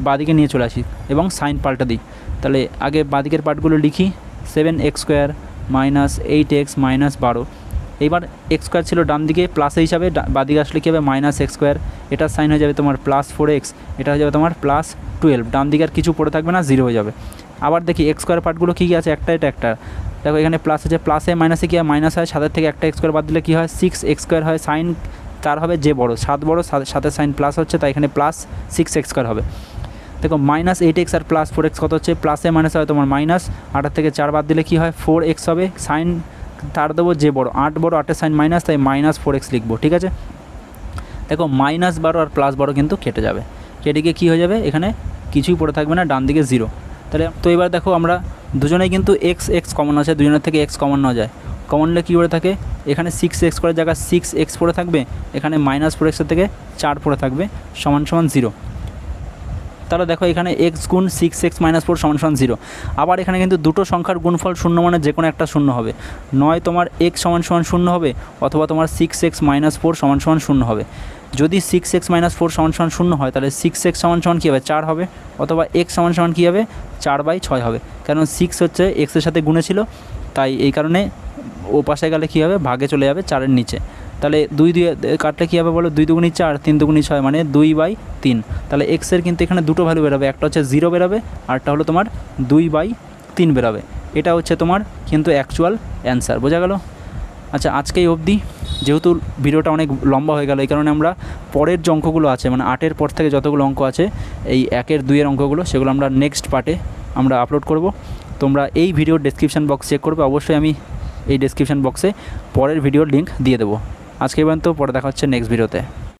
বাঁদিকে নিয়ে চলে আসি এবং সাইন পাল্টা দিই। তাহলে আগে বাঁদিকের পার্টগুলো লিখি, 7x² -8x -12। এইবার x² ছিল ডান দিকে প্লাসে হিসাবে, বাঁদিকে আসলে কী হবে? -x², এটার সাইন হয়ে যাবে তোমার +4x, এটা হয়ে যাবে তোমার +12। ডান দিকে আর কিছু পড়ে থাকবে না, 0 হয়ে যাবে। আবার দেখি x² পার্টগুলো কী কী আছে, একটা এটা একটা, দেখো এখানে প্লাস আছে, প্লাসে মাইনাসে কী হয়? মাইনাস হয়, 7 থেকে একটা x² বাদ দিলে কী হয়? 6x² হয়, সাইন 4 হবে, যে বড়ো 7 বড়ো, সাথে সাইন প্লাস হচ্ছে, তাই এখানে +6x² হবে। দেখো -8x আর +4x কত হচ্ছে? প্লাসে মাইনাসে হয় তোমার মাইনাস, 8 থেকে 4 বাদ দিলে কী হয়? 4x হবে, সাইন তার দেবো যে বড়ো, 8 বড়ো, 8-এর সাইন মাইনাস, তাই -4x লিখবো। ঠিক আছে, দেখো -12 আর +12 কিন্তু কেটে যাবে, কেটে গিয়ে কী হয়ে যাবে? এখানে কিছুই পড়ে থাকবে না, ডান দিকে 0। তাহলে তো এবার দেখো আমরা দুজনেই কিন্তু x কমন আছে, দুজনের থেকে x কমন নেওয়া যায়। কমন নিলে কী পড়ে থাকে? এখানে 6x করে জায়গায় 6x পড়ে থাকবে, এখানে -4x থেকে 4 পড়ে থাকবে, = 0। তাহলে দেখো এখানে এক্স গুণ 6x - 4 = 0। আবার এখানে কিন্তু দুটো সংখ্যার গুণফল শূন্য মানে যে কোনো একটা শূন্য হবে, নয় তোমার x = 0 হবে অথবা তোমার 6x - 4 = 0 হবে। যদি 6x - 4 = 0 হয় তাহলে 6x = কী হবে, 4 হবে, অথবা x = কী হবে, 4/6 হবে। কারণ 6 হচ্ছে এক্সের সাথে গুণে ছিল, তাই এই কারণে ও পাশে গেলে কী হবে, ভাগে চলে যাবে 4-এর নিচে। তাহলে 2 দিয়ে কাটলে কী হবে বলো, 2 × 2 = 4, 3 × 2 = 6 মানে 2/3। তাহলে এক্সের কিন্তু এখানে দুটো ভ্যালু বেরোবে, একটা হচ্ছে 0 বেরোবে, আরটা হলো তোমার 2/3 বেরোবে। এটা হচ্ছে তোমার কিন্তু অ্যাকচুয়াল অ্যান্সার। বোঝা গেল? আচ্ছা, আজকে এই অবধি। যেহেতু ভিডিওটা অনেক লম্বা হয়ে গেল, এই কারণে আমরা পরের যে অঙ্কগুলো আছে, মানে 8-এর পর থেকে যতগুলো অঙ্ক আছে, এই 1-এর 2-এর অঙ্কগুলো, সেগুলো আমরা নেক্সট পার্টে আমরা আপলোড করব। তোমরা এই ভিডিওর ডেসক্রিপশান বক্স চেক করবে, অবশ্যই আমি এই ডেসক্রিপশান বক্সে পরের ভিডিওর লিঙ্ক দিয়ে দেবো। আজকে পর্যন্ত, পরে দেখা হচ্ছে নেক্সট ভিডিওতে।